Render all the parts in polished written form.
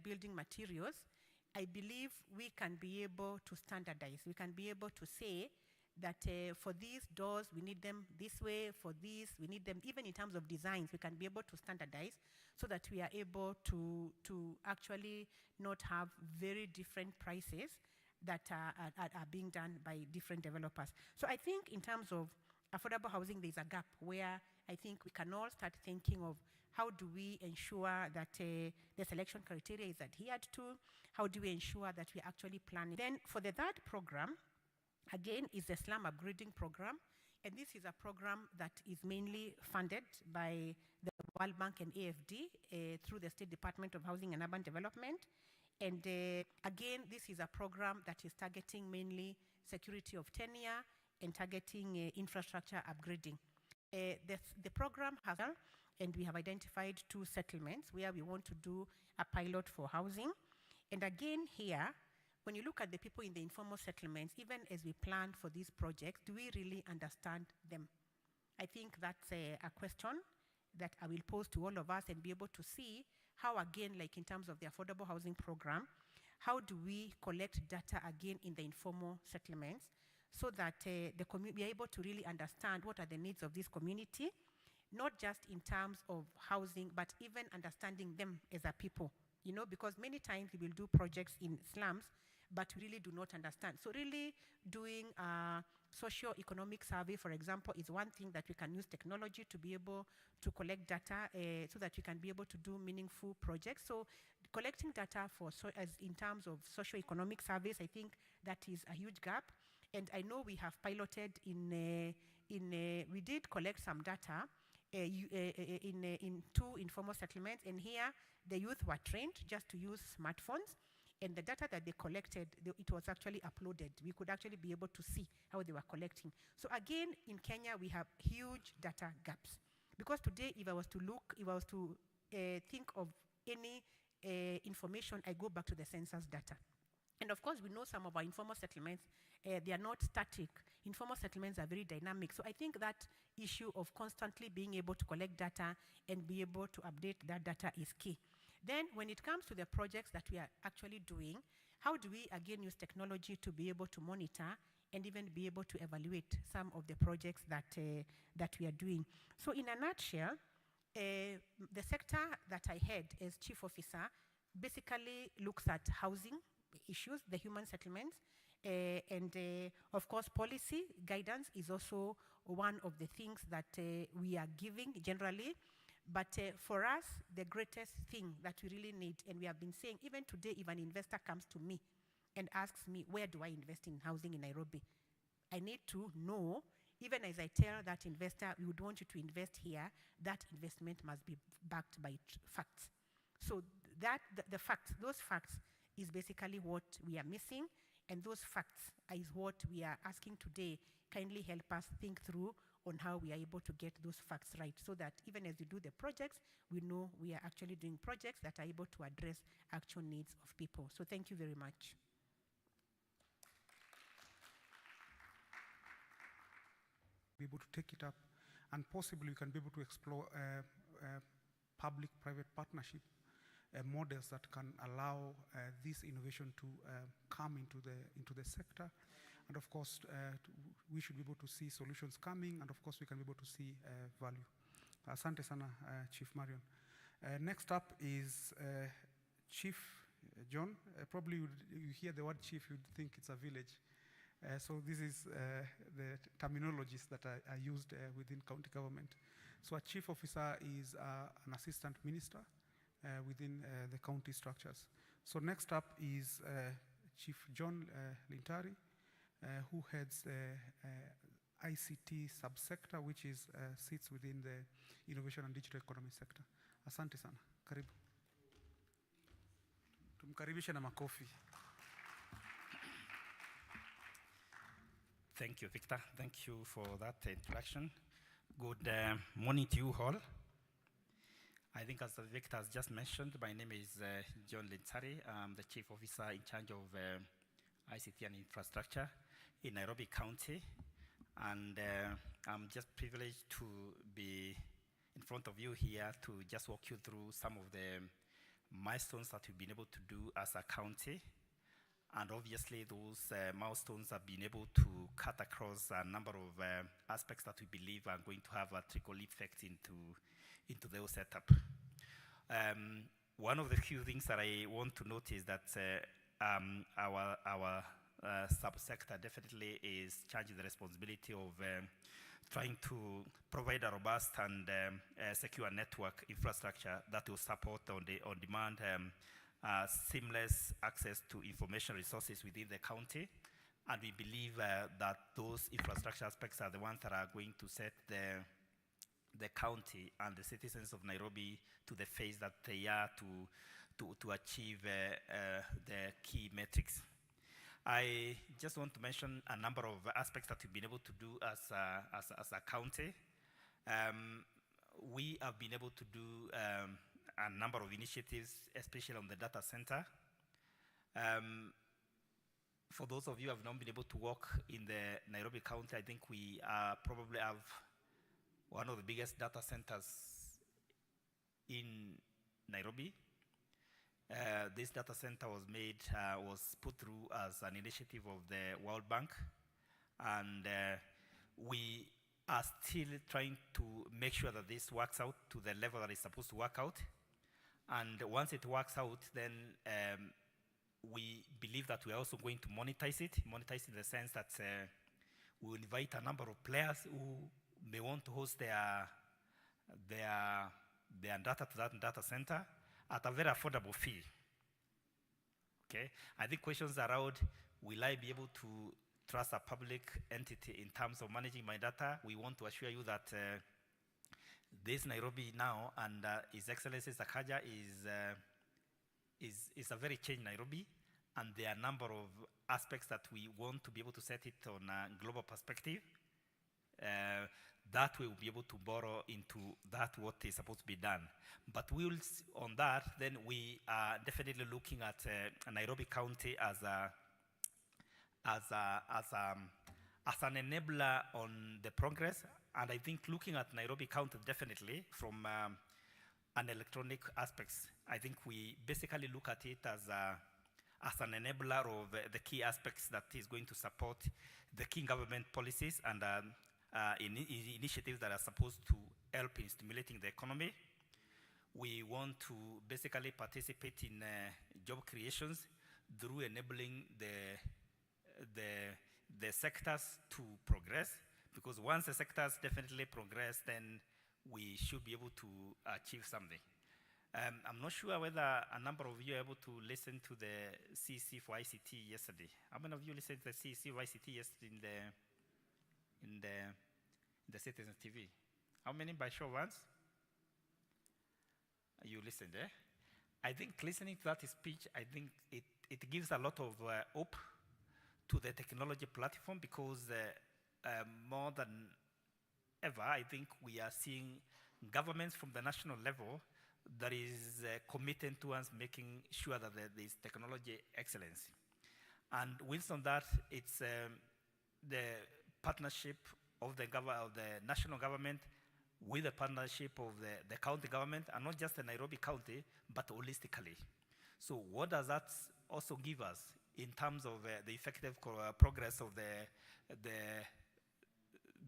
building materials, I believe we can be able to standardize. We can be able to say that for these doors, we need them this way, for these, we need them, even in terms of designs, we can be able to standardize so that we are able to actually not have very different prices that are being done by different developers. So I think in terms of affordable housing, there's a gap where I think we can all start thinking of how do we ensure that the selection criteria is adhered to, how do we ensure that we actually plan. Then for the third program, again, is the slum upgrading program. And this is a program that is mainly funded by the World Bank and AFD through the State Department of Housing and Urban Development. And again, this is a program that is targeting mainly security of tenure and targeting infrastructure upgrading. The program has, and we have identified 2 settlements where we want to do a pilot for housing. And again here, when you look at the people in the informal settlements, even as we plan for these projects, do we really understand them? I think that's a question that I will pose to all of us and be able to see how, again, like in terms of the affordable housing program, how do we collect data again in the informal settlements so that we are able to really understand what are the needs of this community, not just in terms of housing, but even understanding them as a people. You know, because many times we will do projects in slums, but we really do not understand. So really doing a socio-economic survey, for example, is one thing that we can use technology to be able to collect data so that we can be able to do meaningful projects. So collecting data as in terms of socio-economic surveys, I think that is a huge gap. And I know we have piloted we did collect some data in 2 informal settlements, and here the youth were trained just to use smartphones, and the data that they collected, it was actually uploaded. We could actually be able to see how they were collecting. So again, in Kenya, we have huge data gaps. Because today, if I was to think of any information, I go back to the census data. And of course, we know some of our informal settlements, they are not static. Informal settlements are very dynamic. So I think that issue of constantly being able to collect data and be able to update that data is key. Then when it comes to the projects that we are actually doing, how do we again use technology to be able to monitor and even be able to evaluate some of the projects that we are doing? So in a nutshell, the sector that I head as chief officer basically looks at housing issues, the human settlements, and of course policy guidance is also one of the things that we are giving generally. But for us, the greatest thing that we really need, and we have been saying, even today, if an investor comes to me and asks me, where do I invest in housing in Nairobi? I need to know, even as I tell that investor, we would want you to invest here, that investment must be backed by facts. So those facts is basically what we are missing, and those facts is what we are asking today. Kindly help us think through on how we are able to get those facts right, so that even as we do the projects, we know we are actually doing projects that are able to address actual needs of people. So thank you very much. Be able to take it up, and possibly we can be able to explore public-private partnership models that can allow this innovation to come into the sector. And of course, we should be able to see solutions coming, and of course, we can be able to see value. Asante sana, Chief Marion. Next up is Chief John. Probably you hear the word chief, you'd think it's a village. So this is the terminologies that are used within county government. So a chief officer is an assistant minister within the county structures. So next up is Chief John Lintari, who heads the ICT subsector, which sits within the innovation and digital economy sector. Asante sana. Karibu. Tumkaribishe na makofi. Thank you, Victor. Thank you for that introduction. Good morning to you all. I think as Victor has just mentioned, my name is John Lintari. I'm the Chief Officer in charge of ICT and infrastructure in Nairobi County. And I'm just privileged to be in front of you here to just walk you through some of the milestones that we've been able to do as a county. And obviously, those milestones have been able to cut across a number of aspects that we believe are going to have a trickle effect into those setup. One of the few things that I want to note is that our subsector definitely is charging the responsibility of trying to provide a robust and secure network infrastructure that will support on-demand seamless access to information resources within the county. And we believe that those infrastructure aspects are the ones that are going to set the county and the citizens of Nairobi to the phase that they are to achieve the key metrics. I just want to mention a number of aspects that we've been able to do as a county. We have been able to do a number of initiatives, especially on the data center. For those of you who have not been able to work in the Nairobi County, I think we probably have one of the biggest data centers in Nairobi. This data center was put through as an initiative of the World Bank, and we are still trying to make sure that this works out to the level that it's supposed to work out. And once it works out, then we believe that we are also going to monetize it in the sense that we will invite a number of players who may want to host their data to that data center at a very affordable fee. Okay, I think questions around, will I be able to trust a public entity in terms of managing my data? We want to assure you that this Nairobi now and His Excellency Sakaja is a very changed Nairobi, and there are a number of aspects that we want to be able to set it on a global perspective. That we will be able to borrow into that what is supposed to be done. But we will, on that, then we are definitely looking at Nairobi County as an enabler on the progress. And I think looking at Nairobi County definitely from an electronic aspects, I think we basically look at it as an enabler of the key aspects that is going to support the key government policies and initiatives that are supposed to help in stimulating the economy. We want to basically participate in job creations through enabling the sectors to progress, because once the sectors definitely progress, then we should be able to achieve something. I'm not sure whether a number of you are able to listen to the CEC for ICT yesterday. How many of you listened to the CEC for ICT yesterday in the Citizen TV? How many by show of hands? You listened, eh? I think listening to that speech, I think it gives a lot of hope to the technology platform, because more than ever, I think we are seeing governments from the national level that is committed towards making sure that there is technology excellence. And with on that, it's the partnership of the national government with the partnership of the county government, and not just the Nairobi County, but holistically. So what does that also give us in terms of the effective progress of the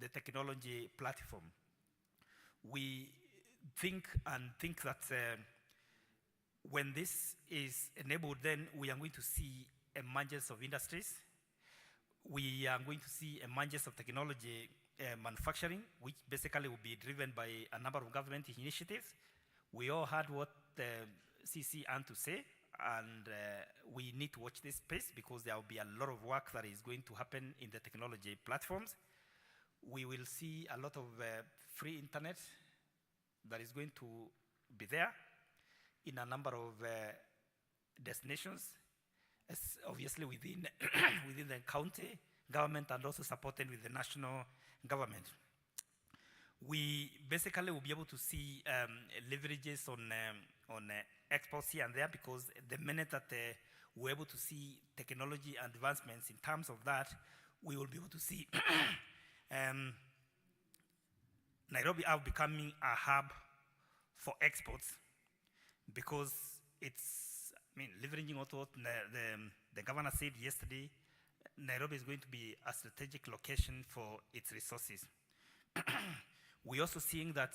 technology platform? We think that when this is enabled, then we are going to see emergence of industries. We are going to see emergence of technology manufacturing, which basically will be driven by a number of government initiatives. We all heard what the CC had to say, and we need to watch this space, because there will be a lot of work that is going to happen in the technology platforms. We will see a lot of free internet that is going to be there in a number of destinations, obviously within within the county government, and also supported with the national government. We basically will be able to see leverages on exports here and there, because the minute that we're able to see technology advancements in terms of that, we will be able to see Nairobi are becoming a hub for exports, because it's, I mean, leveraging also what the governor said yesterday, Nairobi is going to be a strategic location for its resources. We're also seeing that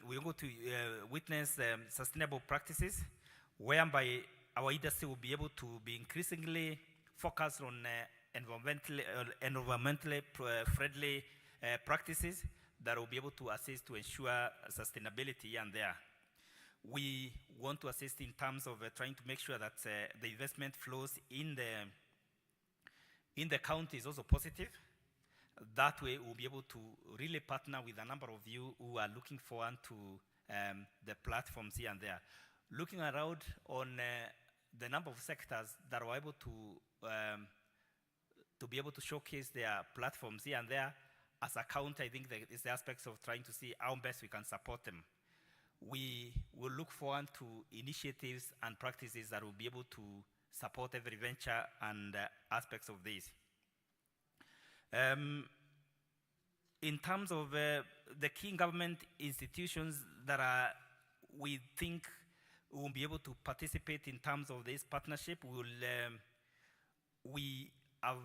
we're going to witness sustainable practices whereby our industry will be able to be increasingly focused on environmentally friendly practices that will be able to assist to ensure sustainability here and there. We want to assist in terms of trying to make sure that the investment flows in the county is also positive. That way, we'll be able to really partner with a number of you who are looking forward to the platforms here and there. Looking around on the number of sectors that are able to be able to showcase their platforms here and there, as a county, I think it's the aspects of trying to see how best we can support them. We will look forward to initiatives and practices that will be able to support every venture and aspects of this. In terms of the key government institutions that we think will be able to participate in terms of this partnership, we are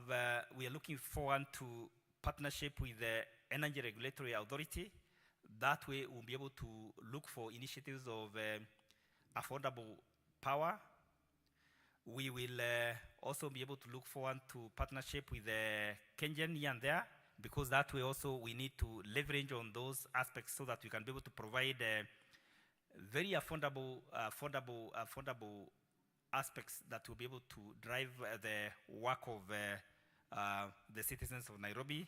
looking forward to partnership with the Energy Regulatory Authority. That way, we'll be able to look for initiatives of affordable power. We will also be able to look forward to partnership with Kenyan here and there, because that way also we need to leverage on those aspects so that we can be able to provide very affordable aspects that will be able to drive the work of the citizens of Nairobi.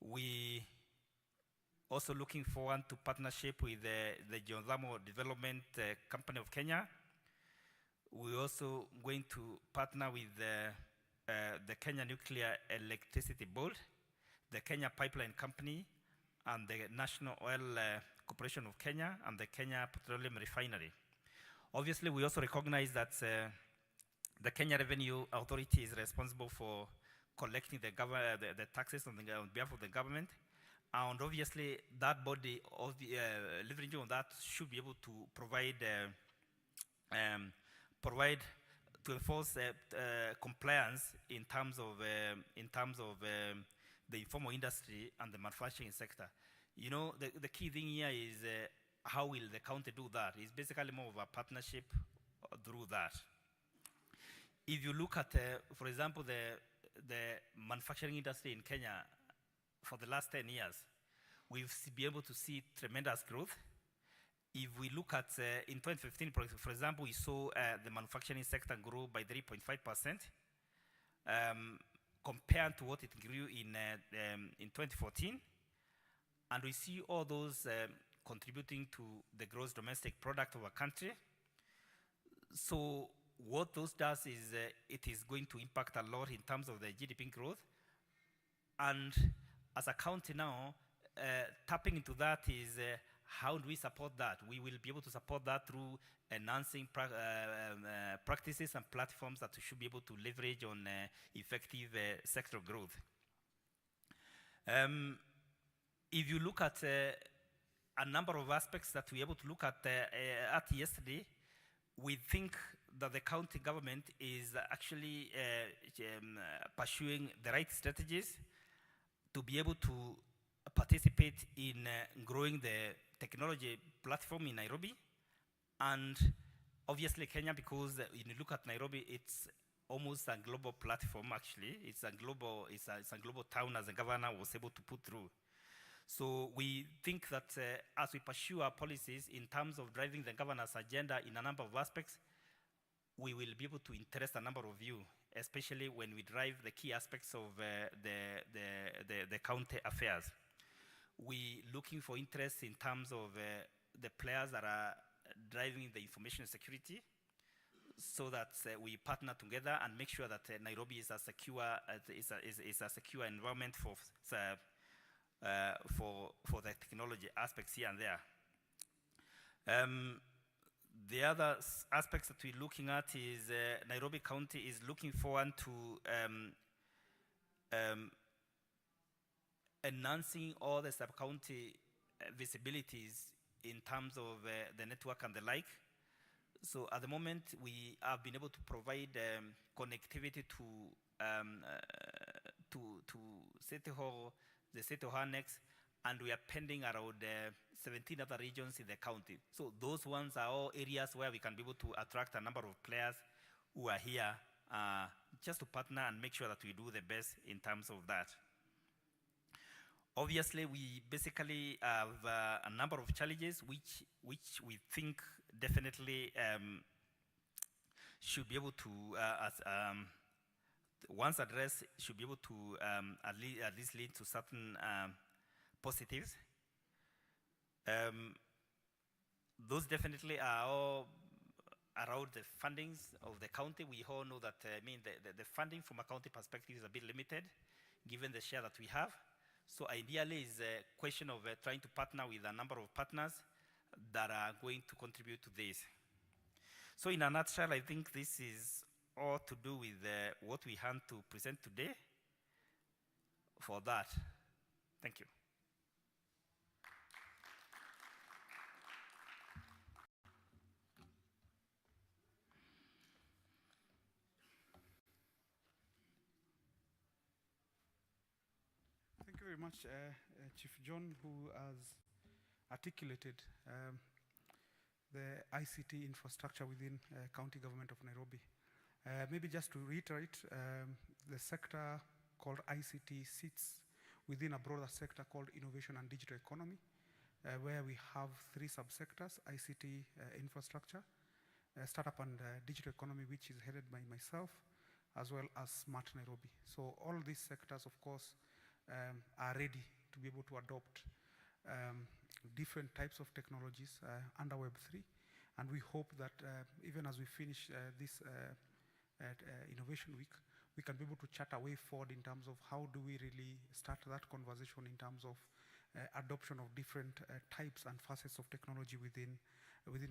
We also looking forward to partnership with the Geothermal Development Company of Kenya. We're also going to partner with the Kenya Nuclear Electricity Board, the Kenya Pipeline Company, and the National Oil Corporation of Kenya, and the Kenya Petroleum Refinery. Obviously, we also recognize that the Kenya Revenue Authority is responsible for collecting the taxes on behalf of the government. And obviously, that body, leveraging on that, should be able to provide to enforce compliance in terms of the informal industry and the manufacturing sector. You know, the key thing here is how will the county do that? It's basically more of a partnership through that. If you look at, for example, the manufacturing industry in Kenya, for the last 10 years, we've been able to see tremendous growth. If we look at, in 2015, for example, we saw the manufacturing sector grow by 3.5%, compared to what it grew in 2014. And we see all those contributing to the gross domestic product of our country. So what those does is it is going to impact a lot in terms of the GDP growth. And as a county now, tapping into that is how do we support that? We will be able to support that through enhancing practices and platforms that we should be able to leverage on effective sector growth. If you look at a number of aspects that we were able to look at yesterday, we think that the county government is actually pursuing the right strategies to be able to participate in growing the technology platform in Nairobi. And obviously Kenya, because when you look at Nairobi, it's almost a global platform actually. It's a global town, as the governor was able to put through. So we think that as we pursue our policies in terms of driving the governor's agenda in a number of aspects, we will be able to interest a number of you, especially when we drive the key aspects of the county affairs. We looking for interest in terms of the players that are driving the information security, so that we partner together and make sure that Nairobi is a secure environment for the technology aspects here and there. The other aspects that we're looking at is Nairobi County is looking forward to enhancing all the sub-county visibilities in terms of the network and the like. So at the moment, we have been able to provide connectivity to City Hall, the City Hall Annex, and we are pending around 17 other regions in the county. So those ones are all areas where we can be able to attract a number of players who are here just to partner and make sure that we do the best in terms of that. Obviously, we basically have a number of challenges which we think definitely should be able to, once addressed, should be able to at least lead to certain positives. Those definitely are all around the fundings of the county. We all know that the funding from a county perspective is a bit limited given the share that we have. So ideally is a question of trying to partner with a number of partners that are going to contribute to this. So in a nutshell, I think this is all to do with what we had to present today for that. Thank you. Thank you very much, Chief John, who has articulated the ICT infrastructure within County Government of Nairobi. Maybe just to reiterate, the sector called ICT sits within a broader sector called Innovation and Digital Economy, where we have three subsectors: ICT infrastructure, startup and digital economy, which is headed by myself, as well as Smart Nairobi. So all these sectors, of course, are ready to be able to adopt different types of technologies under Web3. And we hope that even as we finish this Innovation Week, we can be able to chart a way forward in terms of how do we really start that conversation in terms of adoption of different types and facets of technology within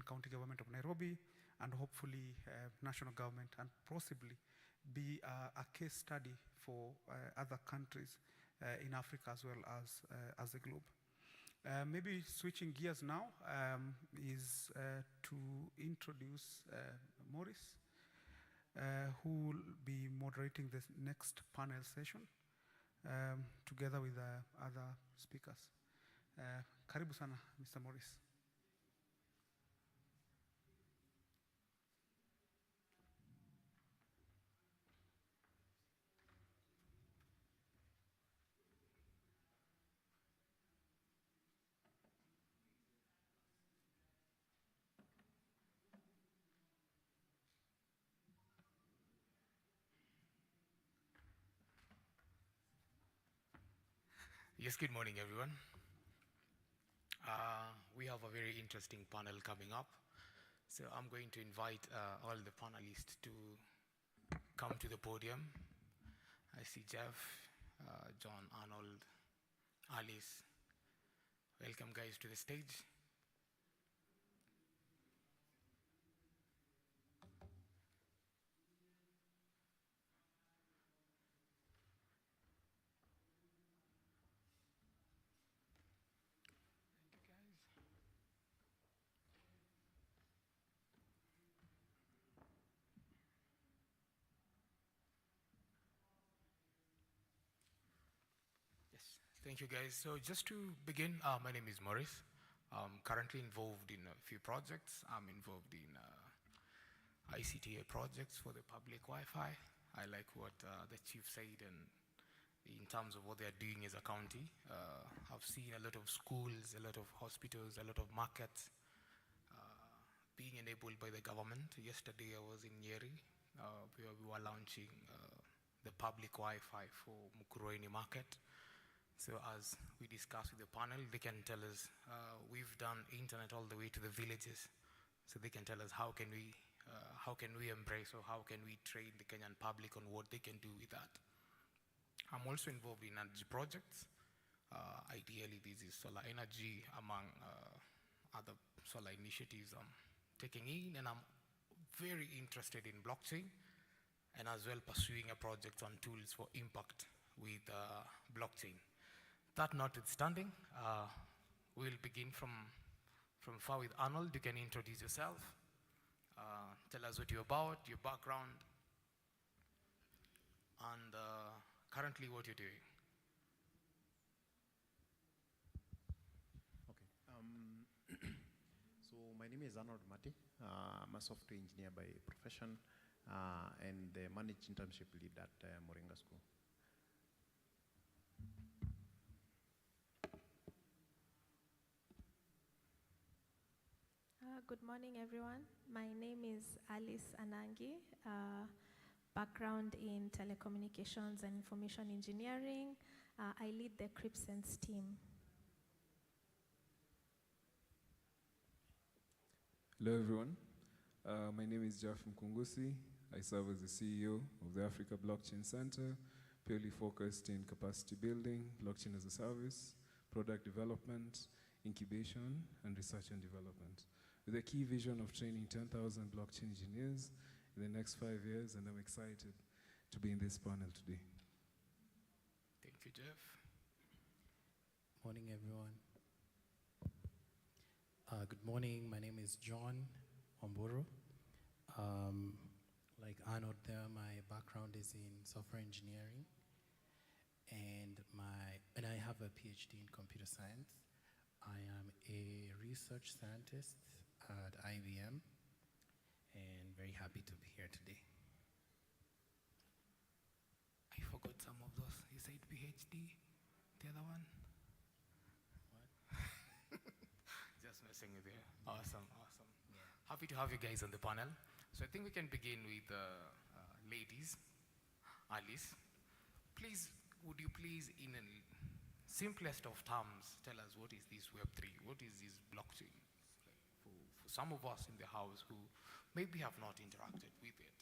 County Government of Nairobi, and hopefully national government, and possibly be a case study for other countries in Africa as well as the globe. Maybe switching gears now is to introduce Maurice, who will be moderating this next panel session together with other speakers. Karibu sana, Mr. Maurice. Yes, good morning, everyone. We have a very interesting panel coming up. So I'm going to invite all the panelists to come to the podium. I see Jeff, John, Arnold, Alice. Welcome, guys, to the stage. Thank you, guys. So just to begin, my name is Maurice. I'm currently involved in a few projects. I'm involved in ICTA projects for the public Wi-Fi. I like what the chief said, and in terms of what they're doing as a county. I've seen a lot of schools, a lot of hospitals, a lot of markets being enabled by the government. Yesterday I was in Nyeri, where we were launching the public Wi-Fi for Mukurweini market. So as we discussed with the panel, they can tell us, we've done internet all the way to the villages. So they can tell us how can we embrace, or how can we train the Kenyan public on what they can do with that. I'm also involved in energy projects. Ideally, this is solar energy among other solar initiatives I'm taking in, and I'm very interested in blockchain, and as well pursuing a project on tools for impact with blockchain. That notwithstanding, we'll begin from from far with Arnold. You can introduce yourself, tell us what you're about, your background, and currently what you're doing. Okay. So my name is Arnold Mati. I'm a software engineer by profession and the managed internship lead at Moringa School. Good morning, everyone. My name is Alice Anangi. Background in telecommunications and information engineering. I lead the CRIPSense team. Hello, everyone. My name is Jeff Mkungusi. I serve as the CEO of the Africa Blockchain Center, purely focused in capacity building, blockchain as a service, product development, incubation, and research and development, with a key vision of training 10,000 blockchain engineers in the next 5 years, and I'm excited to be in this panel today. Thank you, Jeff. Morning, everyone. Good morning. My name is John Omboro. Like Arnold there, my background is in software engineering, and I have a PhD in computer science. I am a research scientist at IBM, and very happy to be here today. I forgot some of those. You said PhD, the other one? What? Just messing with you. Awesome, awesome. Yeah. Happy to have you guys on the panel. So I think we can begin with ladies. Alice, please, would you please, in the simplest of terms, tell us what is this Web3? What is this blockchain? For some of us in the house who maybe have not interacted with it.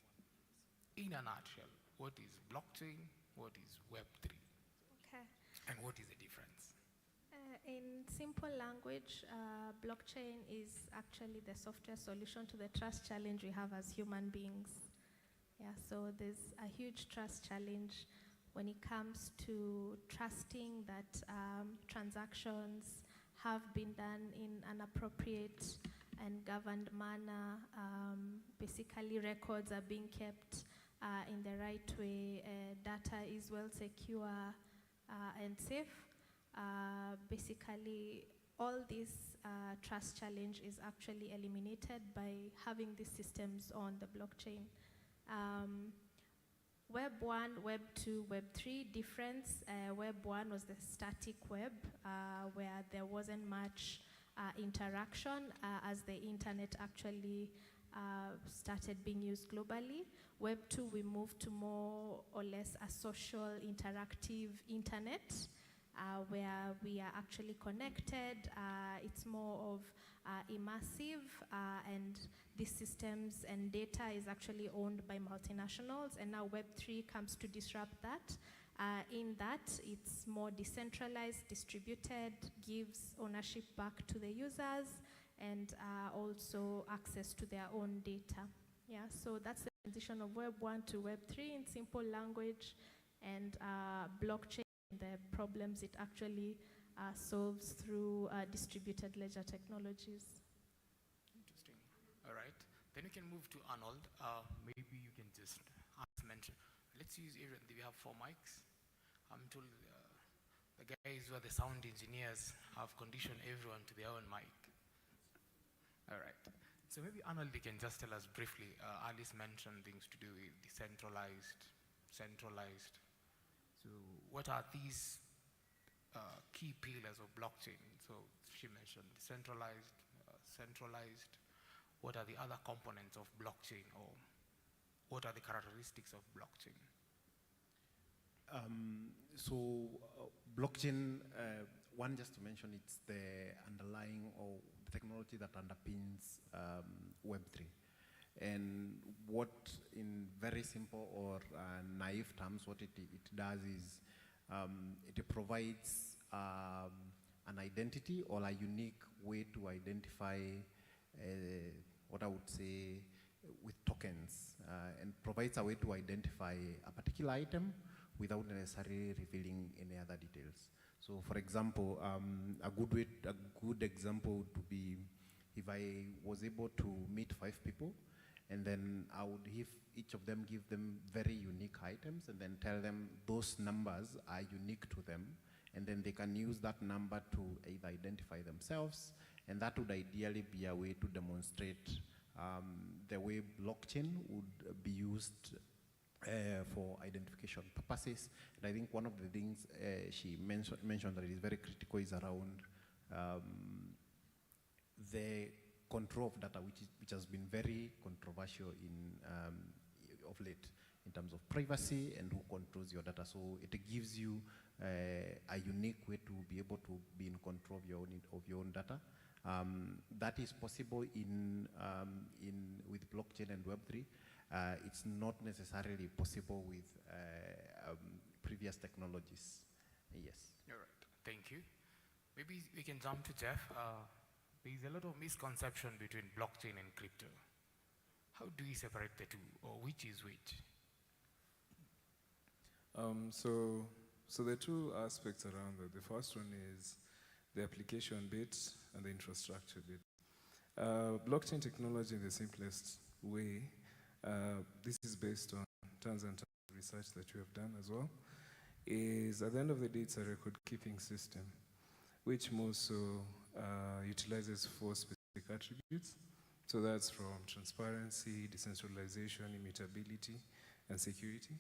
In a nutshell, what is blockchain? What is Web3? Okay. And what is the difference? In simple language, blockchain is actually the software solution to the trust challenge we have as human beings. Yeah, so there's a huge trust challenge when it comes to trusting that transactions have been done in an appropriate and governed manner. Basically, records are being kept in the right way. Data is well secure and safe. Basically, all this trust challenge is actually eliminated by having these systems on the blockchain. Web 1, Web 2, Web 3 difference. Web 1 was the static web where there wasn't much interaction as the internet actually started being used globally. Web 2, we moved to more or less a social interactive internet where we are actually connected. It's more of immersive, and these systems and data is actually owned by multinationals, and now Web3 comes to disrupt that. In that, it's more decentralized, distributed, gives ownership back to the users, and also access to their own data. Yeah, so that's the transition of Web 1 to Web 3 in simple language, and blockchain, the problems it actually solves through distributed ledger technologies. Interesting. All right. Then we can move to Arnold. Maybe you can just mention. Let's use Aaron. We have 4 mics. I'm told the guys who are the sound engineers have conditioned everyone to their own mic. All right. So maybe Arnold, you can just tell us briefly. Alice mentioned things to do with decentralized, centralized. So what are these key pillars of blockchain? So she mentioned decentralized, centralized. What are the other components of blockchain, or what are the characteristics of blockchain? Blockchain, one, just to mention, it's the underlying or the technology that underpins Web3. And what, in very simple or naive terms, what it does is it provides an identity or a unique way to identify what I would say with tokens, and provides a way to identify a particular item without necessarily revealing any other details. So, for example, a good example would be if I was able to meet 5 people, and then I would each of them give them very unique items, and then tell them those numbers are unique to them, and then they can use that number to either identify themselves, and that would ideally be a way to demonstrate the way blockchain would be used for identification purposes. And I think one of the things she mentioned that is very critical is around the control of data, which has been very controversial of late in terms of privacy and who controls your data. So it gives you a unique way to be able to be in control of your own data. That is possible with blockchain and Web3. It's not necessarily possible with previous technologies. Yes. All right, thank you. Maybe we can jump to Jeff. There's a lot of misconception between blockchain and crypto. How do we separate the two, or which is which? So there are two aspects around that. The first one is the application bit and the infrastructure bit. Blockchain technology in the simplest way, this is based on tons and tons of research that you have done as well, is at the end of the day, it's a record-keeping system, which more so utilizes 4 specific attributes. So that's from transparency, decentralization, immutability, and security.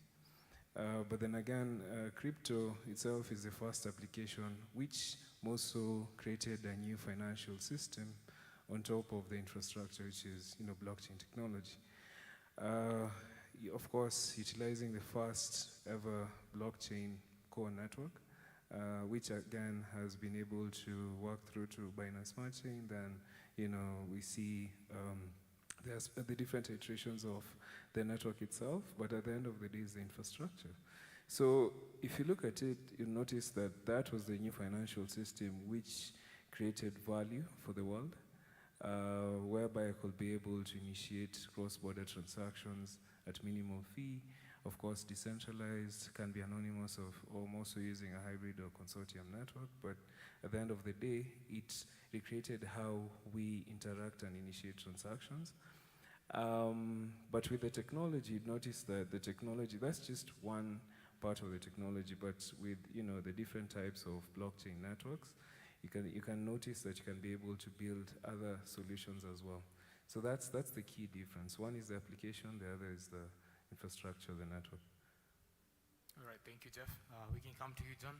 But then again, crypto itself is the first application which more so created a new financial system on top of the infrastructure, which is blockchain technology. Of course, utilizing the first ever blockchain core network, which again has been able to work through to Binance Smart Chain. Then, we see there's the different iterations of the network itself, but at the end of the day is the infrastructure. So if you look at it, you'll notice that that was the new financial system which created value for the world, whereby I could be able to initiate cross-border transactions at minimal fee. Of course, decentralized, can be anonymous, or also using a hybrid or consortium network. But at the end of the day, it recreated how we interact and initiate transactions. But with the technology, notice that the technology, that's just one part of the technology, but with the different types of blockchain networks, you can notice that you can be able to build other solutions as well. So that's the key difference. One is the application, the other is the infrastructure, the network. All right, thank you, Jeff. We can come to you, John.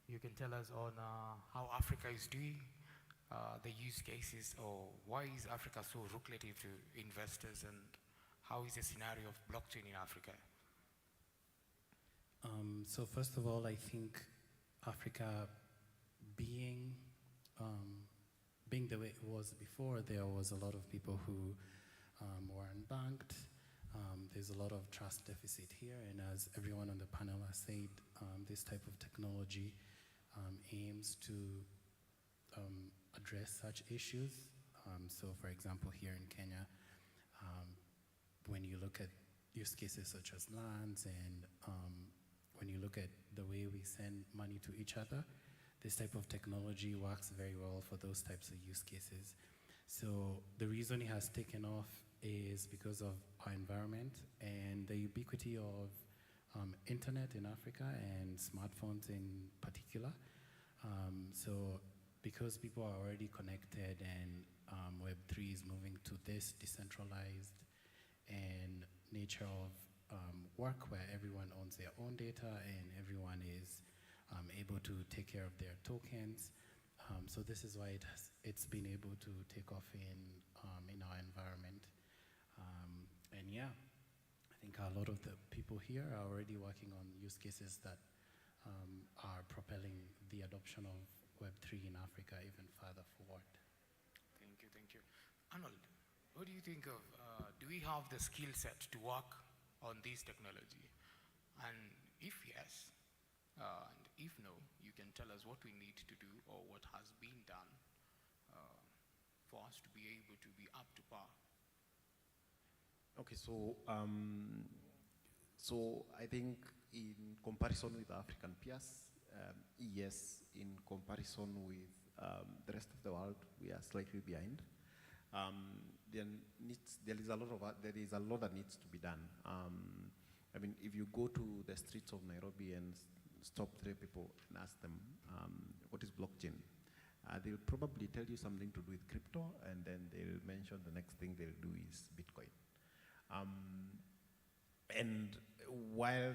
You can tell us on how Africa is doing, the use cases, or why is Africa so lucrative to investors, and how is the scenario of blockchain in Africa? So first of all, I think Africa being the way it was before, there was a lot of people who were unbanked. There's a lot of trust deficit here, and as everyone on the panel has said, this type of technology aims to address such issues. So for example, here in Kenya, when you look at use cases such as lands, and when you look at the way we send money to each other, this type of technology works very well for those types of use cases. So the reason it has taken off is because of our environment and the ubiquity of internet in Africa and smartphones in particular. So because people are already connected, and Web3 is moving to this decentralized and nature of work where everyone owns their own data and everyone is able to take care of their tokens. So this is why it's been able to take off in our environment. And yeah, I think a lot of the people here are already working on use cases that are propelling the adoption of Web3 in Africa even further forward. Thank you. Arnold, what do you think of, do we have the skill set to work on this technology? And if yes, and if no, you can tell us what we need to do or what has been done for us to be able to be up to par. Okay, so I think in comparison with African peers, yes, in comparison with the rest of the world, we are slightly behind. there is a lot that needs to be done. I mean, if you go to the streets of Nairobi and stop 3 people and ask them what is blockchain, they'll probably tell you something to do with crypto, and then they'll mention the next thing they'll do is Bitcoin. And while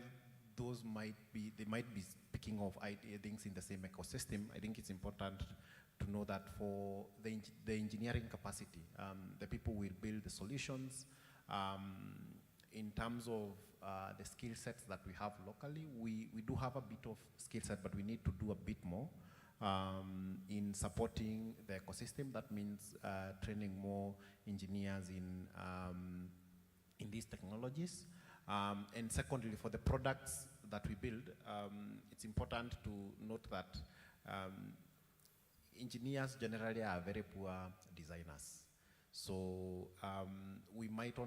they might be speaking of things in the same ecosystem, I think it's important to know that for the engineering capacity, the people will build the solutions. In terms of the skill sets that we have locally, we do have a bit of skill set, but we need to do a bit more in supporting the ecosystem. That means training more engineers in these technologies. And secondly, for the products that we build, it's important to note that engineers generally are very poor designers. So we might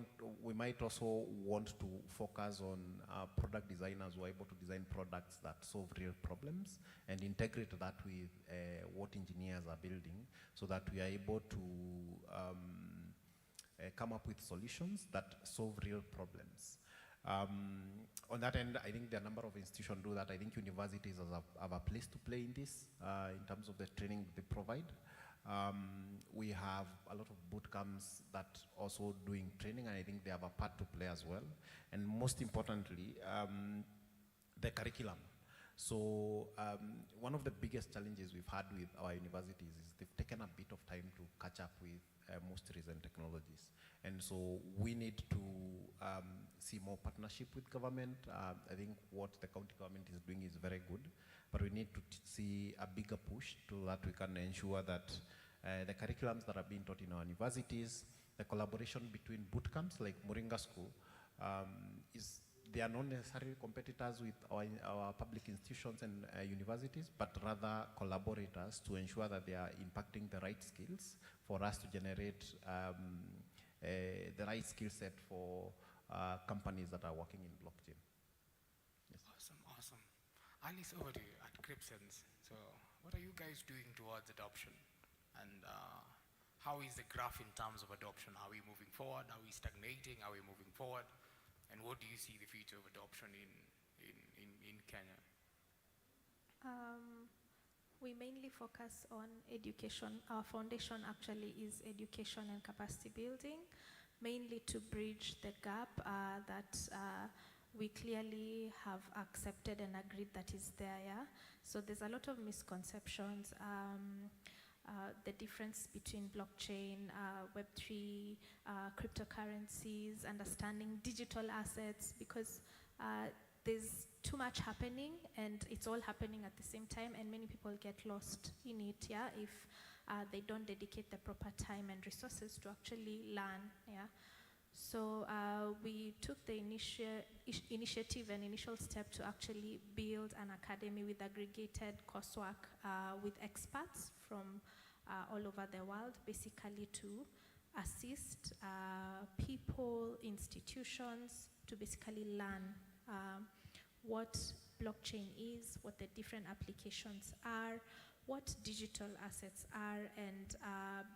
also want to focus on product designers who are able to design products that solve real problems and integrate that with what engineers are building, so that we are able to come up with solutions that solve real problems. On that end, I think there are a number of institutions do that. I think universities have a place to play in this, in terms of the training they provide. We have a lot of boot camps that also doing training, and I think they have a part to play as well. And most importantly, the curriculum. So one of the biggest challenges we've had with our universities is they've taken a bit of time to catch up with most recent technologies. And so we need to see more partnership with government. I think what the county government is doing is very good, but we need to see a bigger push so that we can ensure that the curriculums that are being taught in our universities, the collaboration between boot camps like Moringa School, they are not necessarily competitors with our public institutions and universities, but rather collaborators to ensure that they are impacting the right skills for us to generate the right skill set for companies that are working in blockchain. Yes. Awesome. Alice, over to you at Cripsense. So what are you guys doing towards adoption? And how is the graph in terms of adoption? Are we moving forward? Are we stagnating? Are we moving forward? And what do you see the future of adoption in Kenya? We mainly focus on education. Our foundation actually is education and capacity building, mainly to bridge the gap that we clearly have accepted and agreed that is there. Yeah? So there's a lot of misconceptions. The difference between blockchain, Web3, cryptocurrencies, understanding digital assets, because there's too much happening and it's all happening at the same time, and many people get lost in it, yeah, if they don't dedicate the proper time and resources to actually learn, yeah. So we took the initiative and initial step to actually build an academy with aggregated coursework with experts from all over the world, basically to assist people, institutions to basically learn what blockchain is, what the different applications are, what digital assets are, and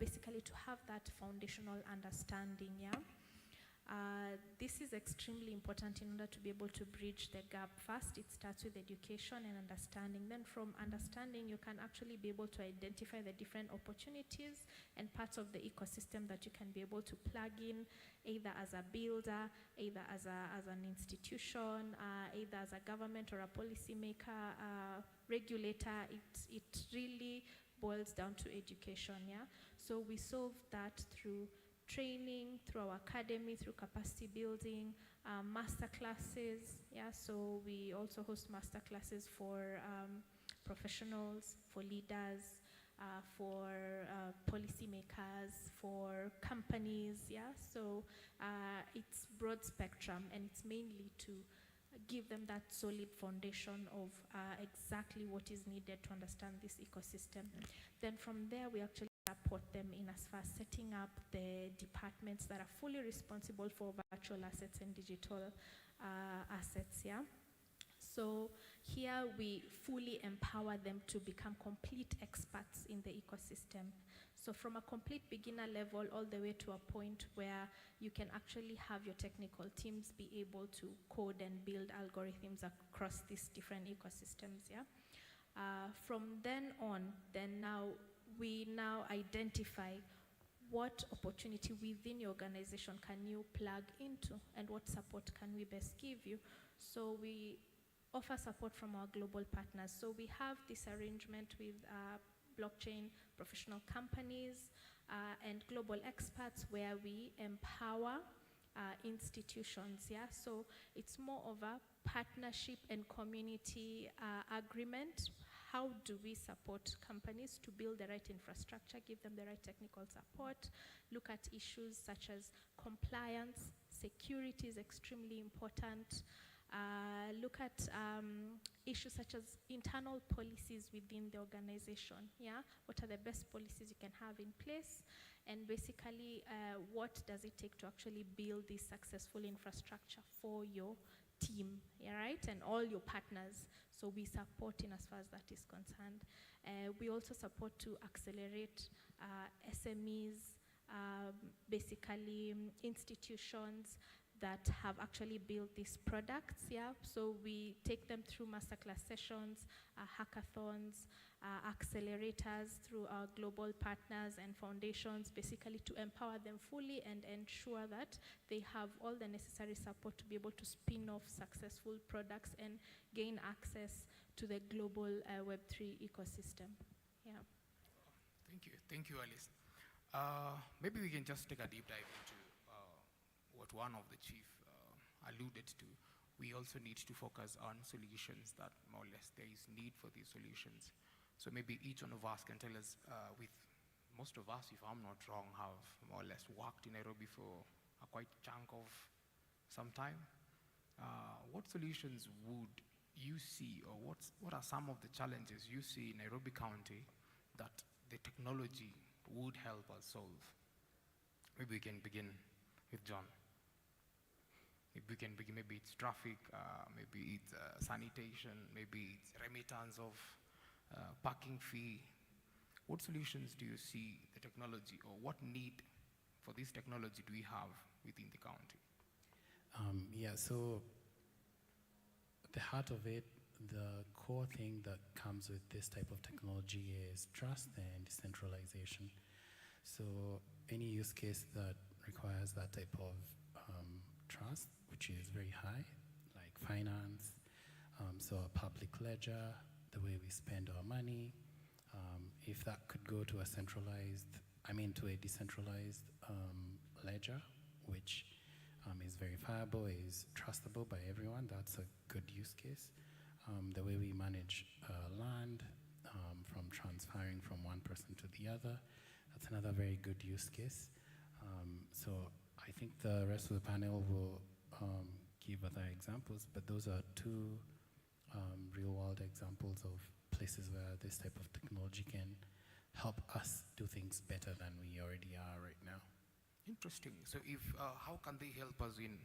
basically to have that foundational understanding, yeah? This is extremely important in order to be able to bridge the gap. First, it starts with education and understanding. Then from understanding, you can actually be able to identify the different opportunities and parts of the ecosystem that you can be able to plug in, either as a builder, either as an institution, either as a government or a policymaker, regulator. It really boils down to education, yeah? So we solve that through training, through our academy, through capacity building, master classes, yeah, so we also host master classes for professionals, for leaders, for policymakers, for companies, yeah, so it's broad spectrum, and it's mainly to give them that solid foundation of exactly what is needed to understand this ecosystem. Then from there, we actually support them in as far as setting up the departments that are fully responsible for virtual assets and digital assets, yeah? So here we fully empower them to become complete experts in the ecosystem. So from a complete beginner level all the way to a point where you can actually have your technical teams be able to code and build algorithms across these different ecosystems, yeah? From then on, we now identify what opportunity within your organization can you plug into and what support can we best give you. So we offer support from our global partners. So we have this arrangement with blockchain professional companies and global experts where we empower institutions, yeah? So it's more of a partnership and community agreement. How do we support companies to build the right infrastructure, give them the right technical support, look at issues such as compliance, security is extremely important, look at issues such as internal policies within the organization, yeah? What are the best policies you can have in place? And basically, what does it take to actually build this successful infrastructure for your team, yeah, right? And all your partners. So we support in as far as that is concerned. We also support to accelerate SMEs, basically institutions that have actually built these products, yeah? So we take them through masterclass sessions, hackathons, accelerators through our global partners and foundations, basically to empower them fully and ensure that they have all the necessary support to be able to spin off successful products and gain access to the global Web3 ecosystem. Yeah. Thank you, Alice. Maybe we can just take a deep dive into what one of the chief alluded to. We also need to focus on solutions that more or less there is need for these solutions. So maybe each one of us can tell us, with most of us, if I'm not wrong, have more or less worked in Nairobi for a quite chunk of some time. What solutions would you see, or what are some of the challenges you see in Nairobi County that the technology would help us solve? Maybe we can begin with John. Maybe we can begin, maybe it's traffic, maybe it's sanitation, maybe it's remittance of parking fee. What solutions do you see the technology, or what need for this technology do we have within the county? Yeah, so at the heart of it, the core thing that comes with this type of technology is trust and decentralization. So any use case that requires that type of trust, which is very high, like finance, so a public ledger, the way we spend our money, if that could go to a decentralized ledger, which is verifiable, is trustable by everyone, that's a good use case. The way we manage land, from transferring from one person to the other, that's another very good use case. So I think the rest of the panel will give other examples, but those are two real-world examples of places where this type of technology can help us do things better than we already are right now. Interesting. So if, how can they help us in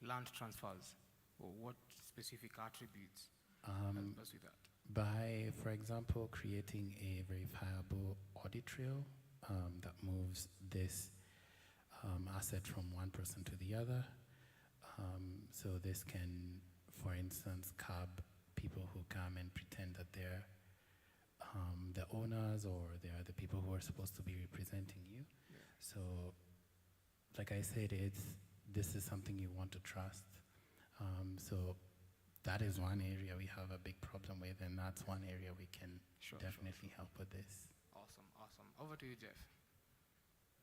land transfers? Or what specific attributes help us with that? By, for example, creating a verifiable audit trail that moves this asset from one person to the other. So this can, for instance, curb people who come and pretend that they're the owners, or they are the people who are supposed to be representing you. Yeah. So, like I said, this is something you want to trust. So that is one area we have a big problem with, and that's one area we can definitely help with this. Awesome. Over to you, Jeff.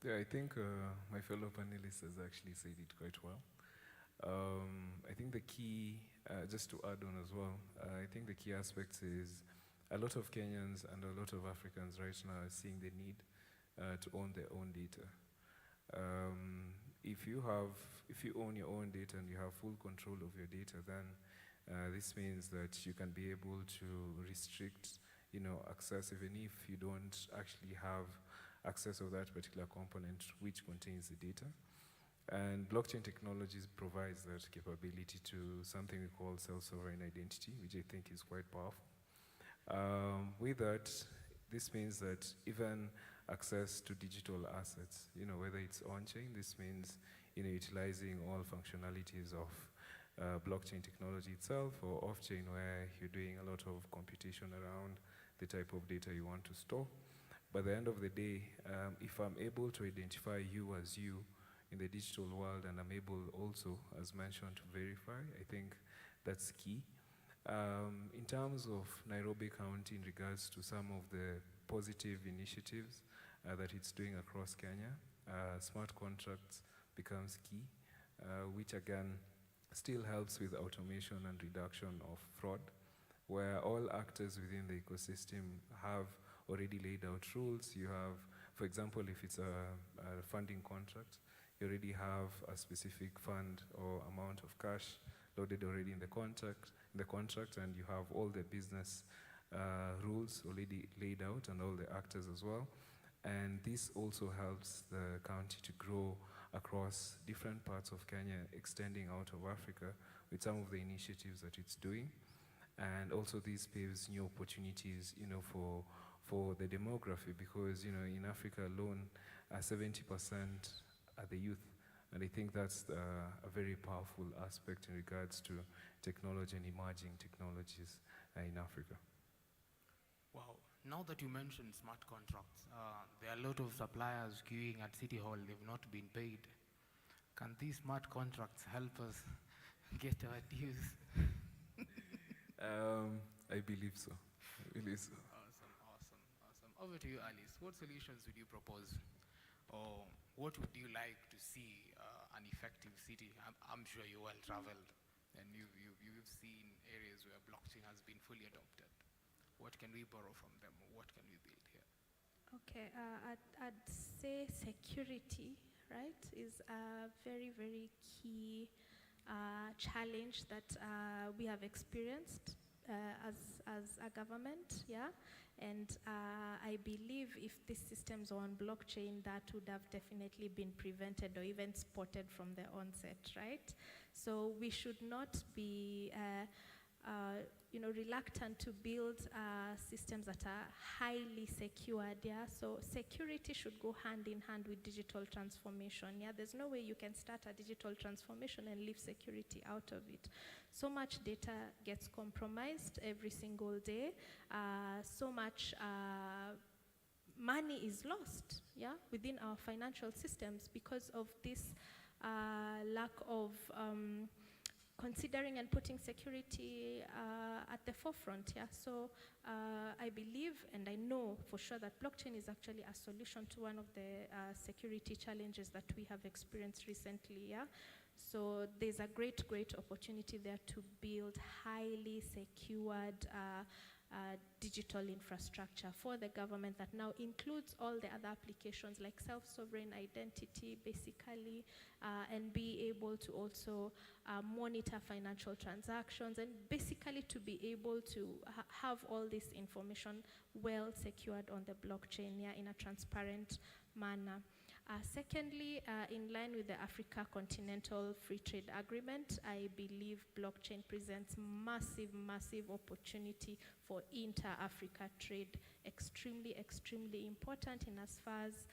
Yeah, I think my fellow panelists has actually said it quite well. I think the key, just to add on as well, I think the key aspect is a lot of Kenyans and a lot of Africans right now are seeing the need to own their own data. If you own your own data and you have full control of your data, then this means that you can be able to restrict, access, even if you don't actually have access of that particular component which contains the data. And blockchain technologies provides that capability to something we call self-sovereign identity, which I think is quite powerful. With that, this means that even access to digital assets. Whether it's on-chain, this means utilizing all functionalities of blockchain technology itself, or off-chain, where you're doing a lot of computation around the type of data you want to store. But at the end of the day, if I'm able to identify you as you in the digital world, and I'm able also, as mentioned, to verify, I think that's key. In terms of Nairobi County, in regards to some of the positive initiatives that it's doing across Kenya, smart contracts becomes key, which again still helps with automation and reduction of fraud, where all actors within the ecosystem have already laid out rules. You have, for example, if it's a funding contract, you already have a specific fund or amount of cash loaded already in the contract, and you have all the business rules already laid out, and all the actors as well. And this also helps the county to grow across different parts of Kenya, extending out of Africa with some of the initiatives that it's doing. And also this paves new opportunities, for the demography, because, in Africa alone, 70% are the youth. And I think that's a very powerful aspect in regards to technology and emerging technologies in Africa. Wow. Now that you mentioned smart contracts, there are a lot of suppliers queuing at City Hall. They've not been paid. Can these smart contracts help us get our dues? I believe so. Awesome. Over to you, Alice. What solutions would you propose? Or what would you like to see an effective city? I'm sure you're well traveled, and you've seen areas where blockchain has been fully adopted. What can we borrow from them? What can we build here? Okay, I'd say security, right, is a very, very key challenge that we have experienced as a government, yeah? And I believe if these systems are on blockchain, that would have definitely been prevented or even spotted from the onset, right? So we should not be reluctant to build systems that are highly secured, yeah? So security should go hand in hand with digital transformation, yeah? There's no way you can start a digital transformation and leave security out of it. So much data gets compromised every single day. So much money is lost, yeah, within our financial systems because of this lack of considering and putting security at the forefront, yeah. So I believe and I know for sure that blockchain is actually a solution to one of the security challenges that we have experienced recently, yeah. So there's a great opportunity there to build highly secured digital infrastructure for the government that now includes all the other applications like self-sovereign identity, basically, and be able to also monitor financial transactions, and basically to be able to have all this information well secured on the blockchain, yeah, in a transparent manner. Secondly, in line with the Africa Continental Free Trade Agreement, I believe blockchain presents massive opportunity for inter-Africa trade. Extremely important in as far as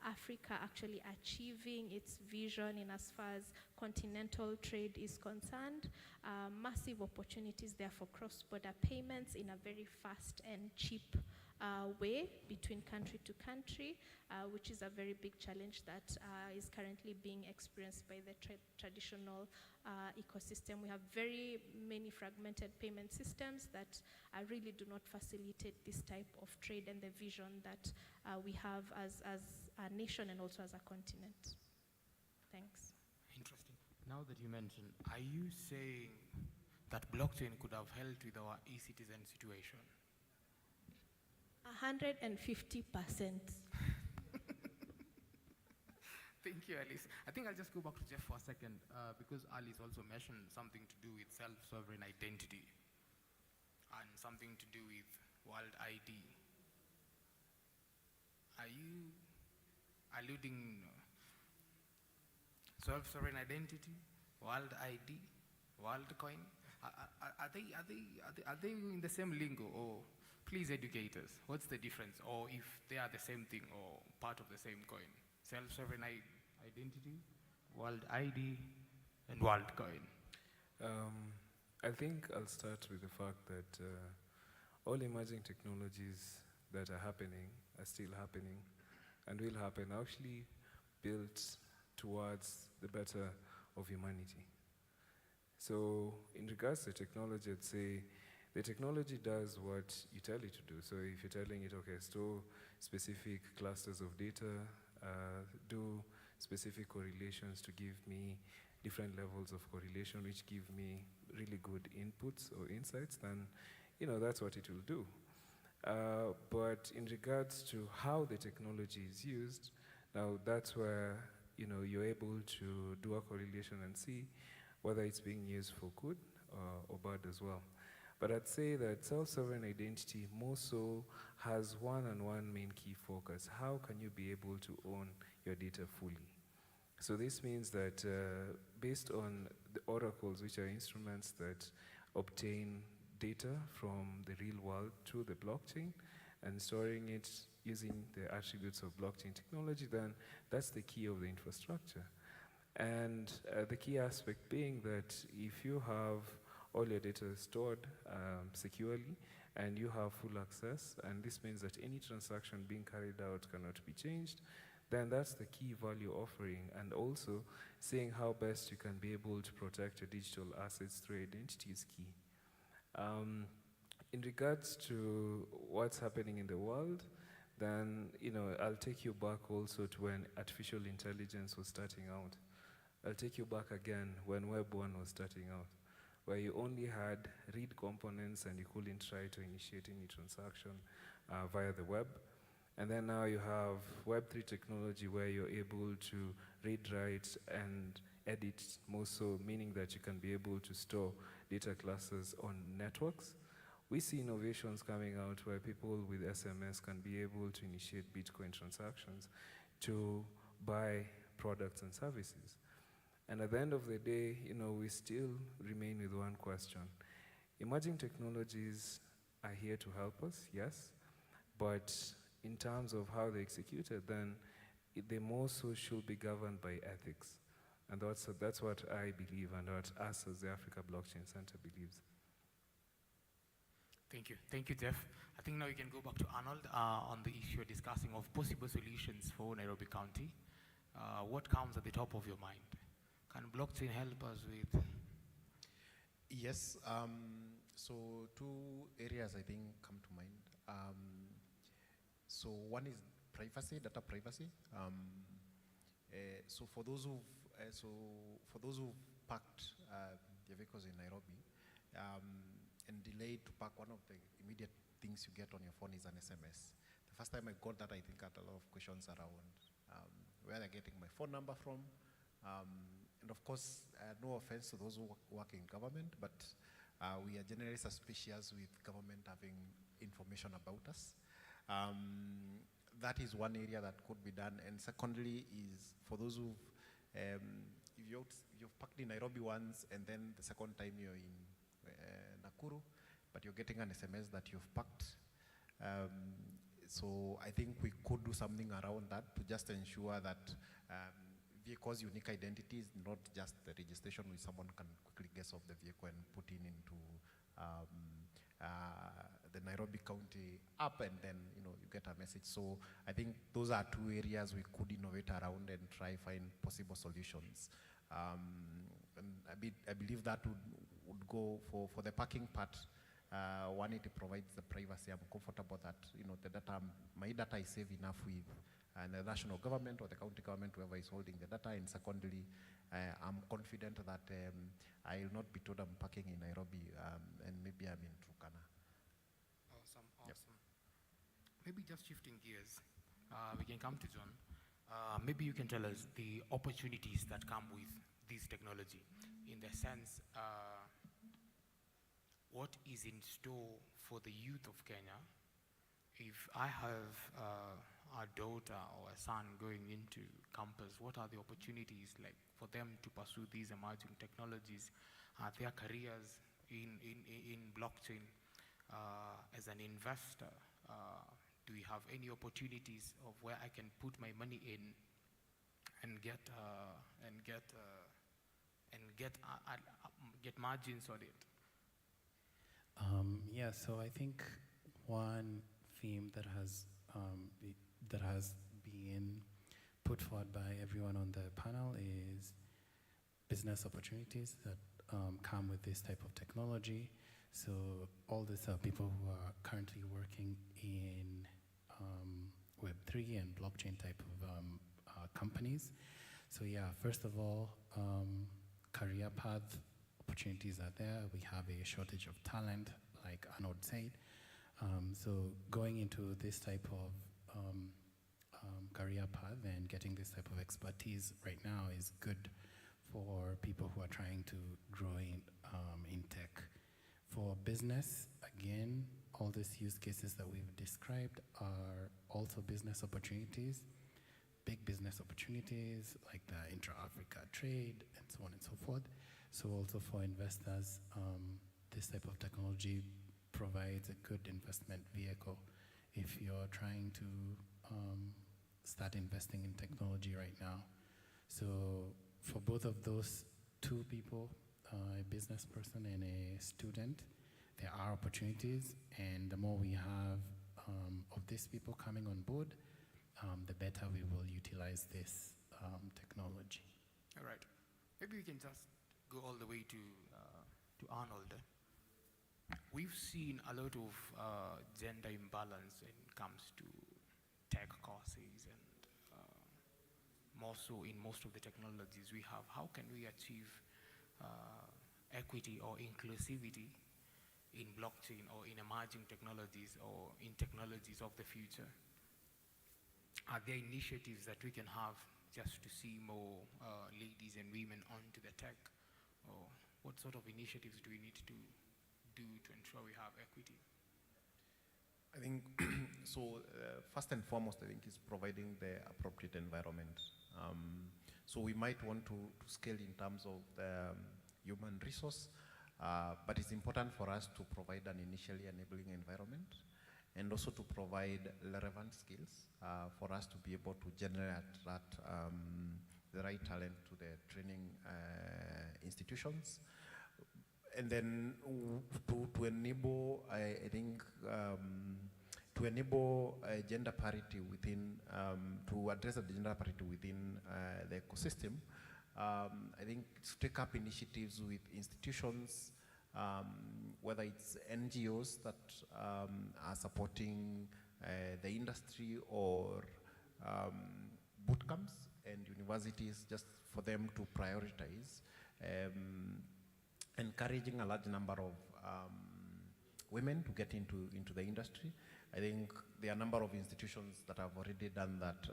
Africa actually achieving its vision in as far as continental trade is concerned. Massive opportunities there for cross-border payments in a very fast and cheap way between country to country, which is a very big challenge that is currently being experienced by the traditional ecosystem. We have very many fragmented payment systems that really do not facilitate this type of trade and the vision that we have as a nation and also as a continent. Thanks. Interesting. Now that you mentioned, are you saying that blockchain could have helped with our e-citizen situation? 150%. Thank you, Alice. I think I'll just go back to Jeff for a second, because Alice also mentioned something to do with self-sovereign identity and something to do with World ID. Are you alluding self-sovereign identity, World ID, World Coin? Are they in the same lingo? Or please educate us. What's the difference, or if they are the same thing or part of the same coin? Self-sovereign identity, world ID, and world coin. I think I'll start with the fact that all emerging technologies that are happening are still happening and will happen, actually built towards the better of humanity. So in regards to technology, I'd say the technology does what you tell it to do. So if you're telling it, okay, store specific clusters of data, do specific correlations to give me different levels of correlation, which give me really good inputs or insights, then that's what it will do. But in regards to how the technology is used, now that's where you're able to do a correlation and see whether it's being used for good or bad as well. But I'd say that self-sovereign identity more so has one main key focus. How can you be able to own your data fully? So this means that based on the oracles, which are instruments that obtain data from the real world to the blockchain and storing it using the attributes of blockchain technology, then that's the key of the infrastructure. And the key aspect being that if you have all your data stored securely and you have full access, and this means that any transaction being carried out cannot be changed, then that's the key value offering, and also seeing how best you can be able to protect your digital assets through identity is key. In regards to what's happening in the world, then I'll take you back also to when artificial intelligence was starting out. I'll take you back again when Web 1 was starting out, where you only had read components and you couldn't try to initiate any transaction via the web. And then now you have Web3 technology where you're able to read, write, and edit more so, meaning that you can be able to store data clusters on networks. We see innovations coming out where people with SMS can be able to initiate Bitcoin transactions to buy products and services. And at the end of the day, we still remain with one question. Emerging technologies are here to help us, yes, but in terms of how they're executed, then they more so should be governed by ethics. And that's what I believe, and what us as the Africa Blockchain Center believes. Thank you. Thank you, Jeff. I think now we can go back to Arnold on the issue we're discussing of possible solutions for Nairobi County. What comes at the top of your mind? Can blockchain help us with? Yes. So two areas I think come to mind. So one is privacy, data privacy. So for those who've parked their vehicles in Nairobi and delayed to park, one of the immediate things you get on your phone is an SMS. The first time I got that, I think I had a lot of questions around where they're getting my phone number from. And of course, no offense to those who work in government, but we are generally suspicious with government having information about us. That is one area that could be done. And secondly is for those who, if you've parked in Nairobi once and then the second time you're in Nakuru, but you're getting an SMS that you've parked. So I think we could do something around that to just ensure that vehicle's unique identity is not just the registration which someone can quickly guess of the vehicle and put into the Nairobi County app, and then you get a message. So I think those are two areas we could innovate around and try find possible solutions. And I believe that would go for the parking part. One, it provides the privacy. I'm comfortable that the data, my data is safe enough with the national government or the county government, whoever is holding the data. And secondly, I'm confident that I will not be told I'm parking in Nairobi and maybe I'm in Turkana. Awesome. Maybe just shifting gears, we can come to John. Maybe you can tell us the opportunities that come with this technology, in the sense, what is in store for the youth of Kenya? If I have a daughter or a son going into campus, what are the opportunities like for them to pursue these emerging technologies, their careers in blockchain? as an investor, do we have any opportunities of where I can put my money in and get margins on it? Yeah, so I think one theme that has been put forward by everyone on the panel is business opportunities that come with this type of technology. So all these are people who are currently working in Web3 and blockchain type of companies. So yeah, first of all, career path opportunities are there. We have a shortage of talent, like Arnold said. So going into this type of career path and getting this type of expertise right now is good for people who are trying to grow in tech. For business, again, all these use cases that we've described are also business opportunities, big business opportunities like the intra-Africa trade and so on and so forth. So also for investors, this type of technology provides a good investment vehicle if you're trying to start investing in technology right now. So for both of those two people, a business person and a student, there are opportunities, and the more we have of these people coming on board, the better we will utilize this technology. All right. Maybe we can just go all the way to Arnold. We've seen a lot of gender imbalance when it comes to tech courses, and more so in most of the technologies we have. How can we achieve equity or inclusivity in blockchain or in emerging technologies or in technologies of the future? Are there initiatives that we can have just to see more ladies and women onto the tech? Or what sort of initiatives do we need to do to ensure we have equity? I think, so first and foremost, I think is providing the appropriate environment. So we might want to scale in terms of the human resource, but it's important for us to provide an initially enabling environment and also to provide relevant skills for us to be able to generate the right talent to the training institutions. And then to enable, I think, to enable gender parity within, to address the gender parity within the ecosystem, I think to take up initiatives with institutions, whether it's NGOs that are supporting the industry or boot camps and universities, just for them to prioritize encouraging a large number of women to get into the industry. I think there are a number of institutions that have already done that.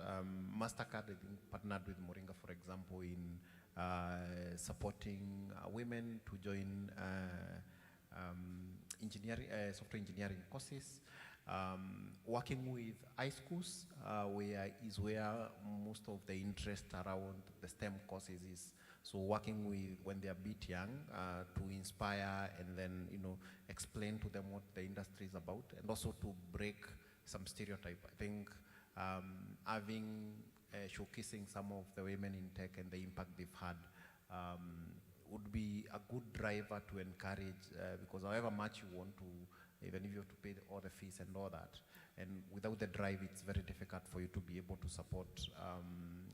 MasterCard, I think, partnered with Moringa, for example, in supporting women to join engineering, software engineering courses. Working with high schools, where most of the interest around the STEM courses is. So working with, when they are a bit young, to inspire and then, explain to them what the industry is about, and also to break some stereotype. I think showcasing some of the women in tech and the impact they've had would be a good driver to encourage, because however much you want to, even if you have to pay all the fees and all that, and without the drive, it's very difficult for you to be able to support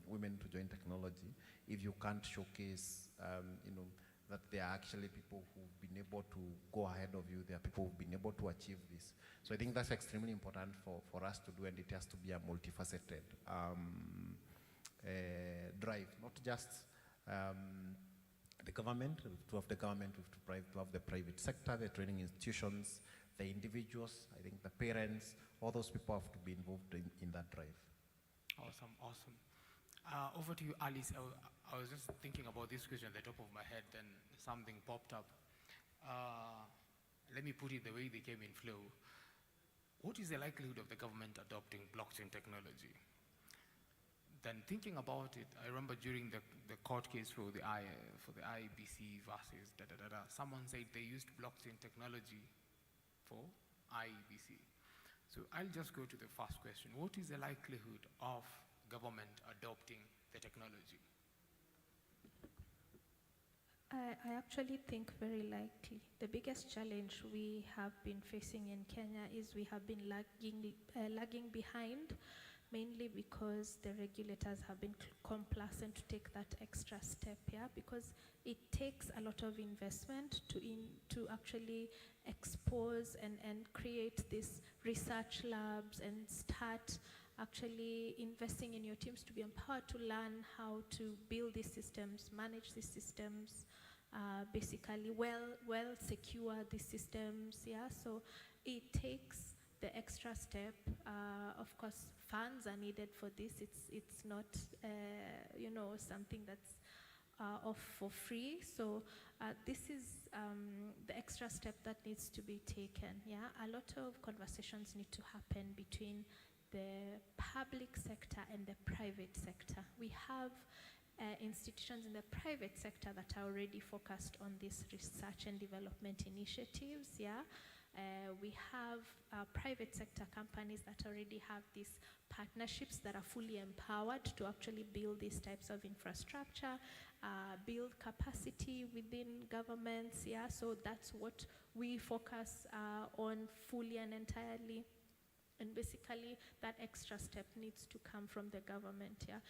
women to join technology if you can't showcase, that there are actually people who've been able to go ahead of you. There are people who've been able to achieve this. So I think that's extremely important for us to do, and it has to be a multifaceted drive, not just the government. To have the government, we have to have the private sector, the training institutions, the individuals, I think the parents, all those people have to be involved in that drive. Awesome, awesome. Over to you, Alice. I was just thinking about this question at the top of my head, and something popped up. Let me put it the way they came in flow. What is the likelihood of the government adopting blockchain technology? Then thinking about it, I remember during the court case for the IBC versus someone said they used blockchain technology for IEBC. So I'll just go to the first question. What is the likelihood of government adopting the technology? I actually think very likely. The biggest challenge we have been facing in Kenya is we have been lagging behind, mainly because the regulators have been complacent to take that extra step, yeah, because it takes a lot of investment to actually expose and create these research labs and start actually investing in your teams to be empowered to learn how to build these systems, manage these systems, basically well secure these systems, yeah. So it takes the extra step. Of course, funds are needed for this. It's not something that's off for free. So this is the extra step that needs to be taken. Yeah, a lot of conversations need to happen between the public sector and the private sector. We have institutions in the private sector that are already focused on these research and development initiatives. Yeah. We have private sector companies that already have these partnerships that are fully empowered to actually build these types of infrastructure, build capacity within governments. Yeah, so that's what we focus on fully and entirely. And basically, that extra step needs to come from the government. Yeah.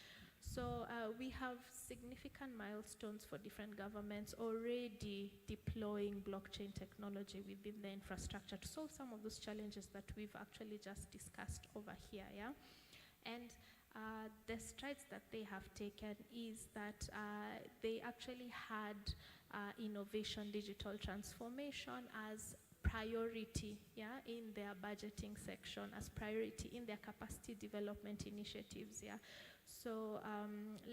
So we have significant milestones for different governments already deploying blockchain technology within the infrastructure to solve some of those challenges that we've actually just discussed over here, yeah? And the strides that they have taken is that they actually had innovation, digital transformation as priority, yeah, in their budgeting section, as priority in their capacity development initiatives, yeah. So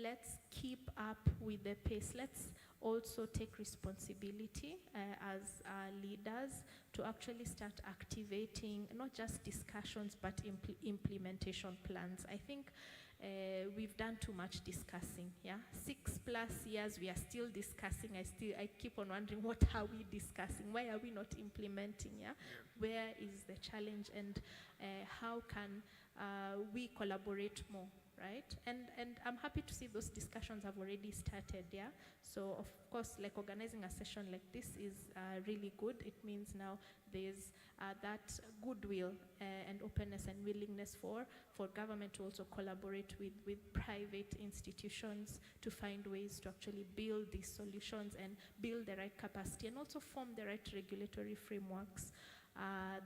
let's keep up with the pace. Let's also take responsibility as leaders to actually start activating not just discussions but implementation plans. I think we've done too much discussing. Yeah, 6+ years we are still discussing. I keep on wondering, what are we discussing? Why are we not implementing? Yeah, where is the challenge, and how can we collaborate more? Right, and I'm happy to see those discussions have already started. Yeah, so of course, like organizing a session like this is really good. It means now there's that goodwill and openness and willingness for government to also collaborate with private institutions to find ways to actually build these solutions and build the right capacity and also form the right regulatory frameworks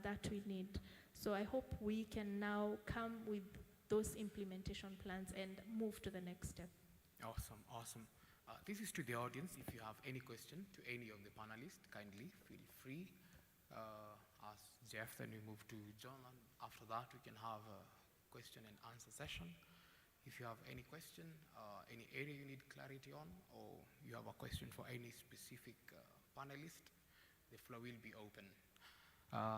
that we need. So I hope we can now come with those implementation plans and move to the next step. Awesome, awesome. This is to the audience. If you have any question to any of the panelists, kindly feel free. Ask Jeff, then we move to John, and after that we can have a question and answer session. If you have any question, any area you need clarity on, or you have a question for any specific panelist, the floor will be open.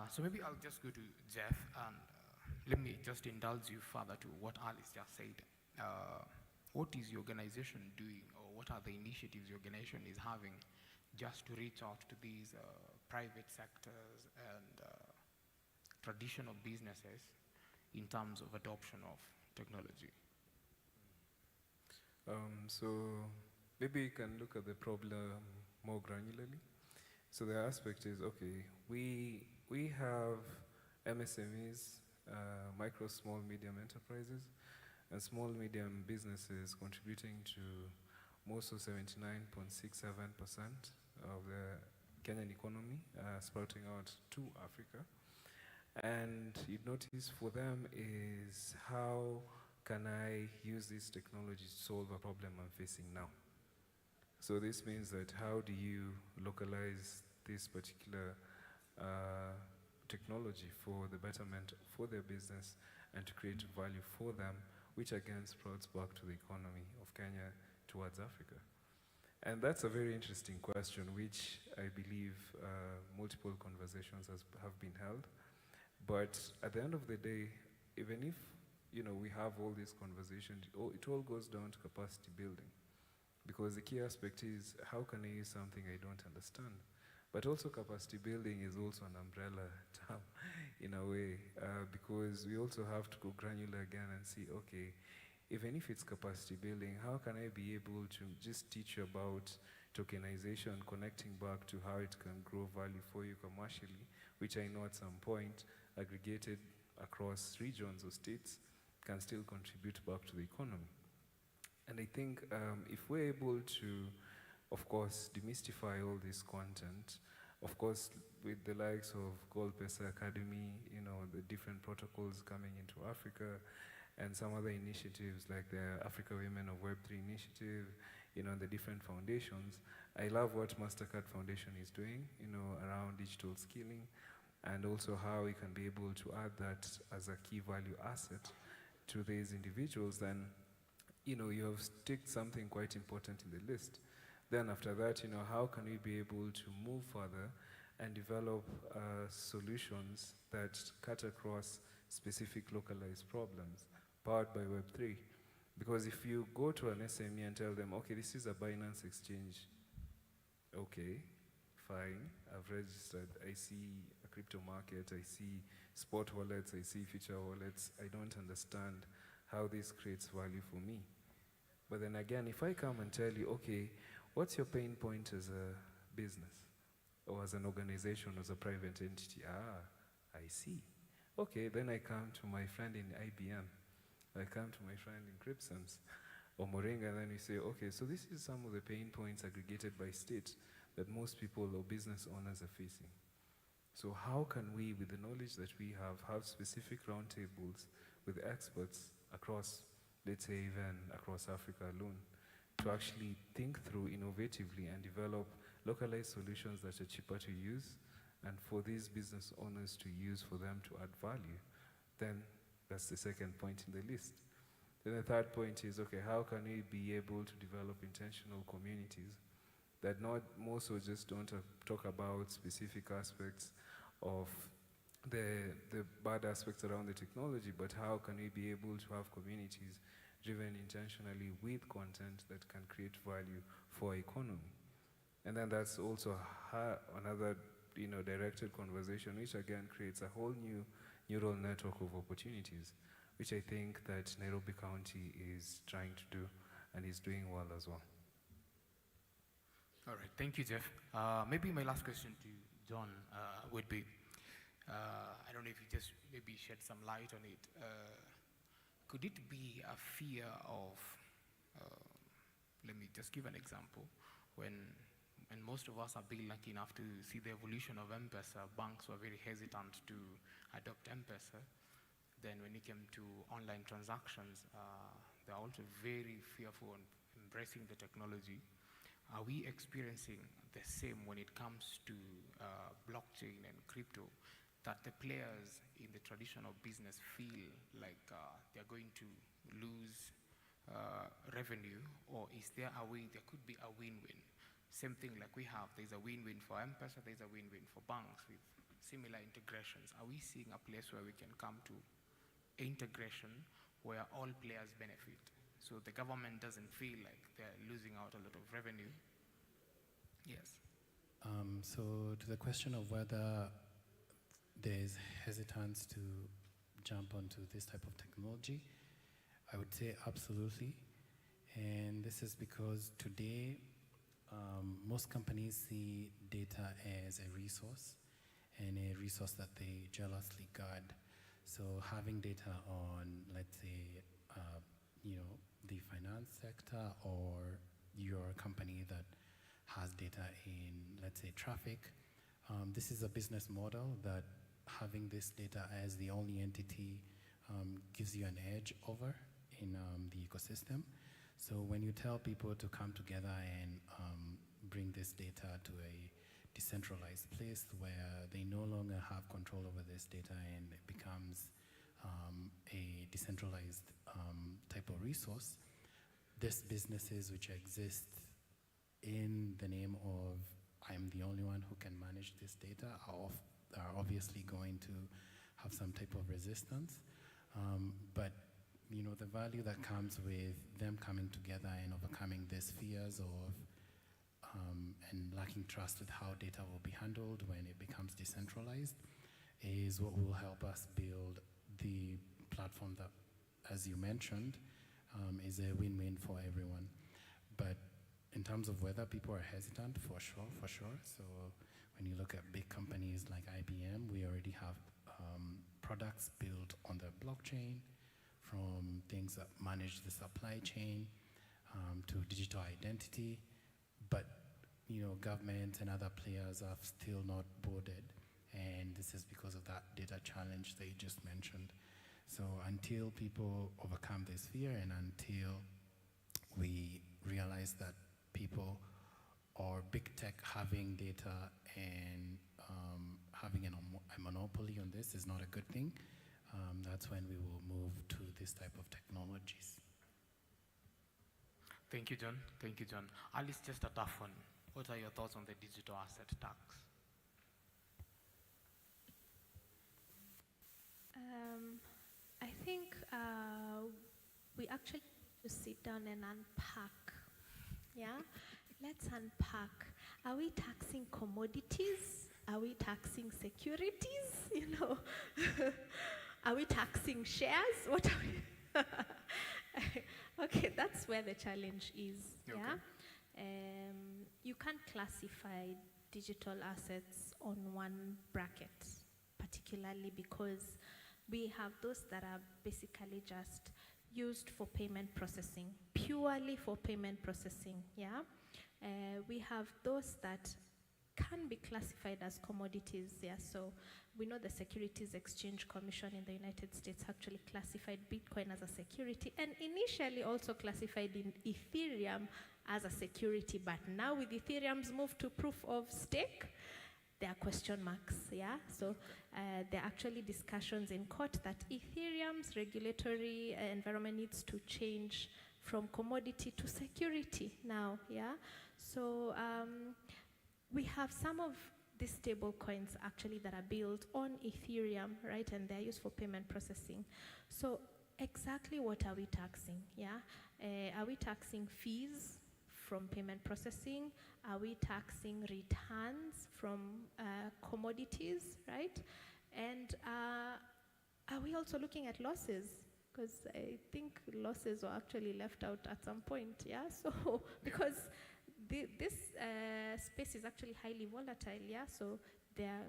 So maybe I'll just go to Jeff, and let me just indulge you further to what Alice just said. What is your organization doing, or what are the initiatives your organization is having just to reach out to these private sectors and traditional businesses in terms of adoption of technology? So maybe you can look at the problem more granularly. So the aspect is, okay, we have MSMEs, micro, small, medium enterprises, and small, medium businesses contributing to most of 79.67% of the Kenyan economy, sprouting out to Africa. And you'd notice for them is, how can I use this technology to solve a problem I'm facing now? So this means that how do you localize this particular technology for the betterment for their business and to create value for them, which again sprouts back to the economy of Kenya towards Africa? And that's a very interesting question, which I believe multiple conversations have been held. But at the end of the day, even if we have all these conversations, it all goes down to capacity building. Because the key aspect is, how can I use something I don't understand? But also capacity building is also an umbrella term in a way, because we also have to go granular again and see, okay, even if it's capacity building, how can I be able to just teach you about tokenization, connecting back to how it can grow value for you commercially, which I know at some point, aggregated across regions or states, can still contribute back to the economy. And I think if we're able to, of course, demystify all this content, of course, with the likes of Gold Pesa Academy, you know, the different protocols coming into Africa, and some other initiatives like the Africa Women of Web3 initiative, you know, the different foundations. I love what MasterCard Foundation is doing, you know, around digital skilling, and also how we can be able to add that as a key value asset to these individuals. Then, you know, you have ticked something quite important in the list. Then after that, you know, how can we be able to move further and develop solutions that cut across specific localized problems powered by Web3? Because if you go to an SME and tell them, okay, this is a Binance exchange, okay, fine, I've registered, I see a crypto market, I see spot wallets, I see future wallets, I don't understand how this creates value for me. But then again, if I come and tell you, okay, what's your pain point as a business or as an organization, as a private entity? I see. Okay, then I come to my friend in IBM. I come to my friend in Cripsons or Moringa, and then we say, okay, so this is some of the pain points aggregated by state that most people or business owners are facing. So how can we, with the knowledge that we have specific roundtables with experts across, let's say even across Africa alone, to actually think through innovatively and develop localized solutions that are cheaper to use and for these business owners to use for them to add value? Then that's the second point in the list. Then the third point is, okay, how can we be able to develop intentional communities that not more so just don't talk about specific aspects of the bad aspects around the technology, but how can we be able to have communities driven intentionally with content that can create value for our economy? And then that's also another, you know, directed conversation, which again creates a whole new neural network of opportunities, which I think that Nairobi County is trying to do and is doing well as well. All right, thank you, Jeff. Maybe my last question to John would be, I don't know if you just maybe shed some light on it. Could it be a fear of, let me just give an example, when most of us have been lucky enough to see the evolution of M-Pesa, banks were very hesitant to adopt M-Pesa. Then when it came to online transactions, they're also very fearful on embracing the technology. Are we experiencing the same when it comes to blockchain and crypto, that the players in the traditional business feel like they're going to lose revenue, or is there a way, there could be a win-win? Same thing like we have, there's a win-win for M-Pesa, there's a win-win for banks with similar integrations. Are we seeing a place where we can come to integration where all players benefit? So the government doesn't feel like they're losing out a lot of revenue. Yes. So to the question of whether there's hesitance to jump onto this type of technology, I would say absolutely. And this is because today, most companies see data as a resource, and a resource that they jealously guard. So having data on, let's say, you know, the finance sector, or you're a company that has data in, let's say, traffic, this is a business model that having this data as the only entity gives you an edge over in the ecosystem. So when you tell people to come together and bring this data to a decentralized place where they no longer have control over this data and it becomes a decentralized type of resource, these businesses which exist in the name of I'm the only one who can manage this data are obviously going to have some type of resistance. But you know, the value that comes with them coming together and overcoming these fears of and lacking trust with how data will be handled when it becomes decentralized is what will help us build the platform that, as you mentioned, is a win-win for everyone. But in terms of whether people are hesitant, for sure. So when you look at big companies like IBM, we already have products built on the blockchain, from things that manage the supply chain to digital identity. But government and other players have still not boarded, and this is because of that data challenge that you just mentioned. So until people overcome this fear and until we realize that people or big tech having data and having a monopoly on this is not a good thing, that's when we will move to this type of technologies. Thank you, John. Thank you, John. Alice, just a tough one. What are your thoughts on the digital asset tax? I think we actually need to sit down and unpack. Yeah? Let's unpack. Are we taxing commodities? Are we taxing securities? Are we taxing shares? What are we? Okay, that's where the challenge is. Okay. Yeah? You can't classify digital assets on one bracket, particularly because we have those that are basically just used for payment processing, purely for payment processing, yeah? We have those that can be classified as commodities, yeah? So we know the Securities Exchange Commission in the United States actually classified Bitcoin as a security, and initially also classified in Ethereum as a security, but now with Ethereum's move to proof of stake, there are question marks, yeah? So there are actually discussions in court that Ethereum's regulatory environment needs to change from commodity to security now, yeah? So we have some of these stable coins actually that are built on Ethereum, right? And they're used for payment processing. So exactly what are we taxing, yeah? Are we taxing fees from payment processing? Are we taxing returns from commodities, right? And are we also looking at losses? Because I think losses were actually left out at some point, yeah? So, because this space is actually highly volatile, yeah? So there are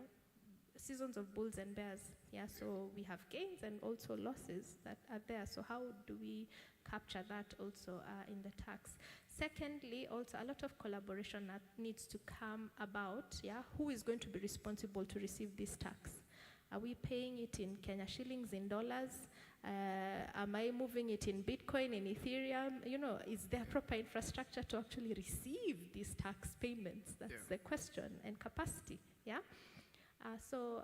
seasons of bulls and bears, yeah? So we have gains and also losses that are there. So how do we capture that also in the tax? Secondly, also a lot of collaboration that needs to come about, yeah? Who is going to be responsible to receive this tax? Are we paying it in Kenya shillings, in dollars? Am I moving it in Bitcoin, in Ethereum? Is there proper infrastructure to actually receive these tax payments? That's the question, and capacity, yeah? So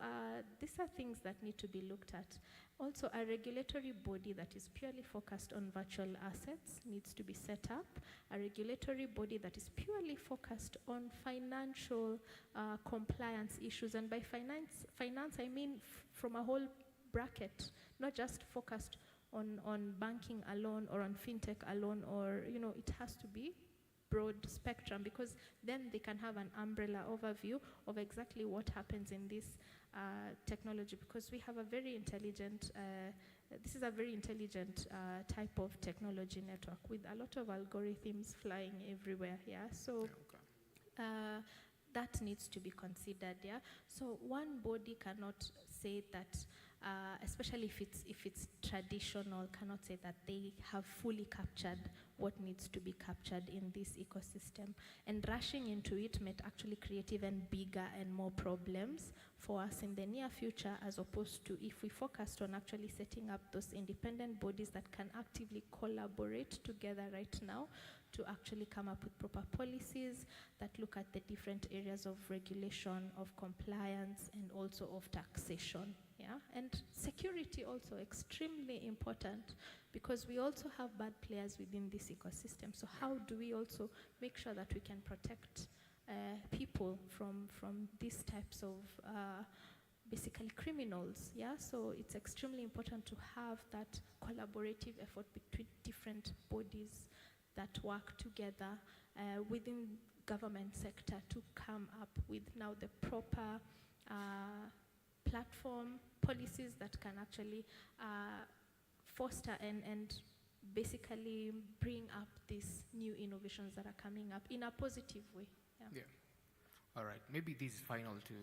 these are things that need to be looked at. Also, a regulatory body that is purely focused on virtual assets needs to be set up. A regulatory body that is purely focused on financial compliance issues. And by finance I mean from a whole bracket, not just focused on banking alone or on fintech alone, or, it has to be broad spectrum, because then they can have an umbrella overview of exactly what happens in this technology, because we have a very intelligent, this is a very intelligent type of technology network with a lot of algorithms flying everywhere, yeah? So that needs to be considered, yeah? So one body cannot say that, especially if it's traditional, cannot say that they have fully captured what needs to be captured in this ecosystem. And rushing into it might actually create even bigger and more problems for us in the near future, as opposed to if we focused on actually setting up those independent bodies that can actively collaborate together right now to actually come up with proper policies that look at the different areas of regulation, of compliance, and also of taxation. Yeah? And security also extremely important, because we also have bad players within this ecosystem. So how do we also make sure that we can protect people from these types of basically criminals? Yeah? So it's extremely important to have that collaborative effort between different bodies that work together within government sector to come up with now the proper platform policies that can actually foster and basically bring up these new innovations that are coming up in a positive way. Yeah. All right. Maybe this is final to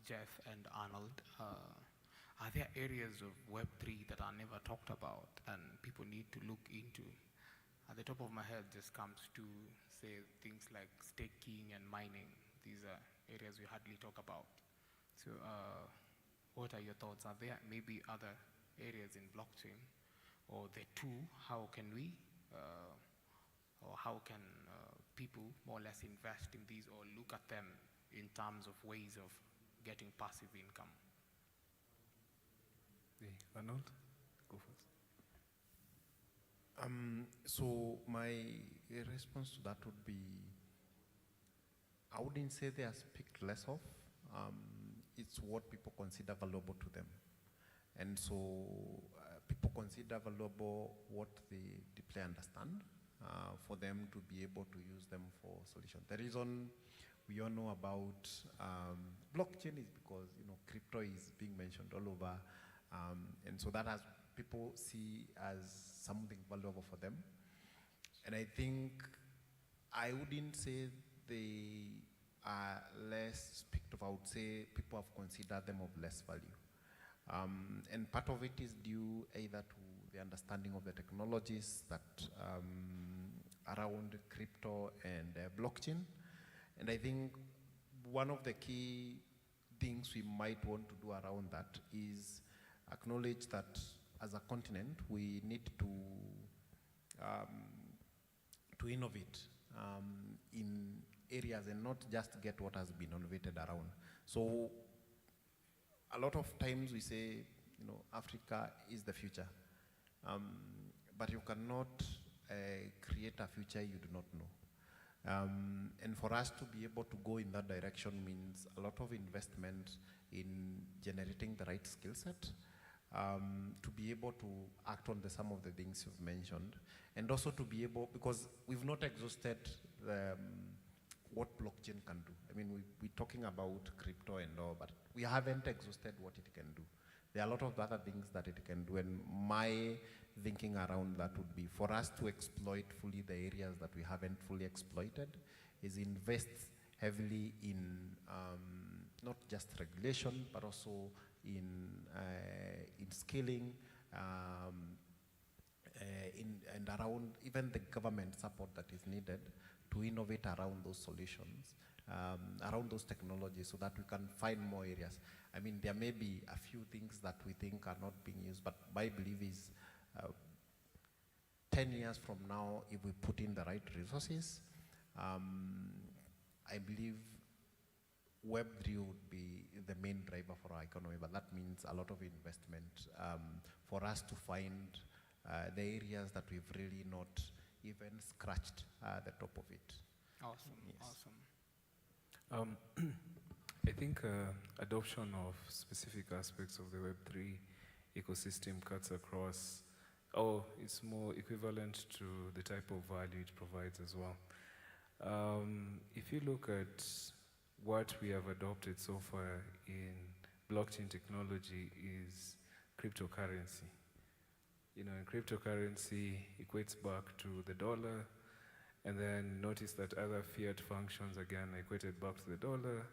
Jeff and Arnold. Are there areas of Web3 that are never talked about and people need to look into? At the top of my head just comes to say things like staking and mining. These are areas we hardly talk about. So what are your thoughts? Are there maybe other areas in blockchain? Or the two, how can we, or how can people more or less invest in these or look at them in terms of ways of getting passive income? Arnold, go first. So my response to that would be, I wouldn't say they are speak less of. It's what people consider valuable to them. And so people consider valuable what they deeply understand for them to be able to use them for solutions. The reason we all know about blockchain is because crypto is being mentioned all over, and so that has people see as something valuable for them. And I think I wouldn't say they are less picked up. I would say people have considered them of less value. And part of it is due either to the understanding of the technologies that around crypto and blockchain. And I think one of the key things we might want to do around that is acknowledge that as a continent, we need to innovate in areas and not just get what has been innovated around. So a lot of times we say, Africa is the future, but you cannot create a future you do not know. And for us to be able to go in that direction means a lot of investment in generating the right skill set, to be able to act on some of the things you've mentioned, and also to be able, because we've not exhausted what blockchain can do. I mean, we're talking about crypto and all, but we haven't exhausted what it can do. There are a lot of other things that it can do, and my thinking around that would be for us to exploit fully the areas that we haven't fully exploited, is invest heavily in not just regulation, but also in scaling, and around even the government support that is needed to innovate around those solutions, around those technologies, so that we can find more areas. I mean, there may be a few things that we think are not being used, but my belief is 10 years from now, if we put in the right resources, I believe Web3 would be the main driver for our economy, but that means a lot of investment for us to find the areas that we've really not even scratched the top of it. Awesome, Yes. awesome. I think adoption of specific aspects of the Web3 ecosystem cuts across, it's more equivalent to the type of value it provides as well. If you look at what we have adopted so far in blockchain technology is cryptocurrency. And cryptocurrency equates back to the dollar, and then notice that other fiat functions again equated back to the dollar.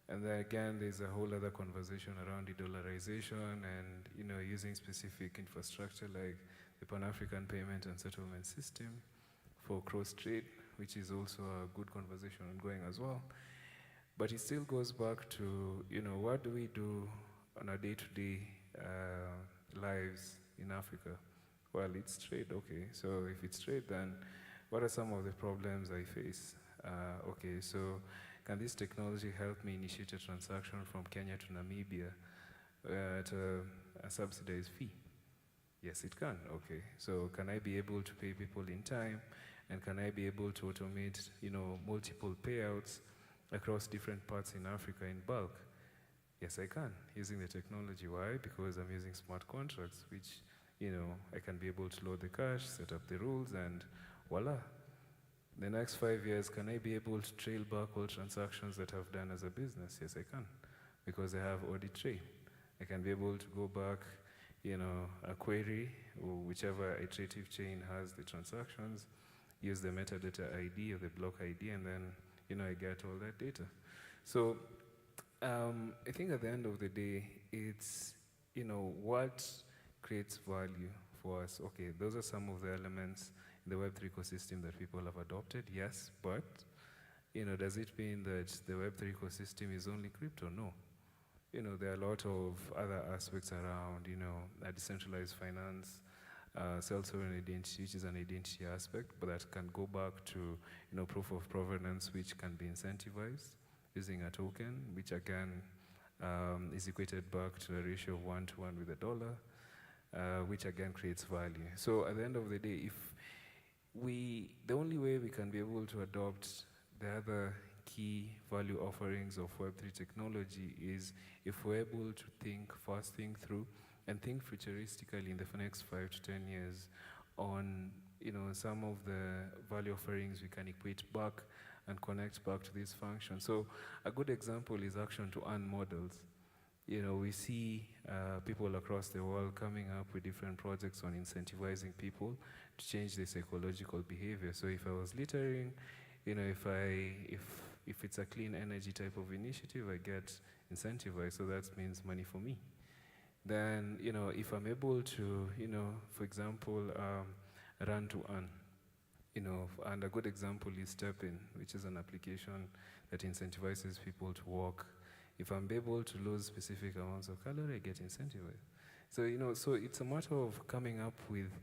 And then again, there's a whole other conversation around de-dollarization and using specific infrastructure like the Pan-African Payment and Settlement System for cross-trade, which is also a good conversation ongoing as well. But it still goes back to, what do we do on our day-to-day lives in Africa? Well, it's trade, okay. So if it's trade, then what are some of the problems I face? Okay, so can this technology help me initiate a transaction from Kenya to Namibia at a subsidized fee? Yes, it can, okay. So can I be able to pay people in time? And can I be able to automate, multiple payouts across different parts in Africa in bulk? Yes, I can, using the technology. Why? Because I'm using smart contracts, which, I can be able to load the cash, set up the rules, and voila. the next 5 years, can I be able to trail back all transactions that I've done as a business? Yes, I can, because I have audit trail. I can be able to go back, a query, or whichever iterative chain has the transactions, use the metadata ID or the block ID, and then, I get all that data. So I think at the end of the day, it's, what creates value for us. Okay, those are some of the elements in the Web3 ecosystem that people have adopted, yes, but, does it mean that the Web3 ecosystem is only crypto? No. There are a lot of other aspects around, decentralized finance, self-sovereign identity, which is an identity aspect, but that can go back to, proof of provenance, which can be incentivized using a token, which again is equated back to a ratio of 1-to-1 with the dollar, which again creates value. So at the end of the day, the only way we can be able to adopt the other key value offerings of Web3 technology is if we're able to think through, and think futuristically in the next 5 to 10 years on, some of the value offerings we can equate back and connect back to this function. So a good example is action to earn models. We see people across the world coming up with different projects on incentivizing people to change their psychological behavior. So if I was littering, if it's a clean energy type of initiative, I get incentivized, so that means money for me. Then, if I'm able to, for example, run to earn, and a good example is Step-In, which is an application that incentivizes people to walk. If I'm able to lose specific amounts of calorie, I get incentivized. So, so it's a matter of coming up with,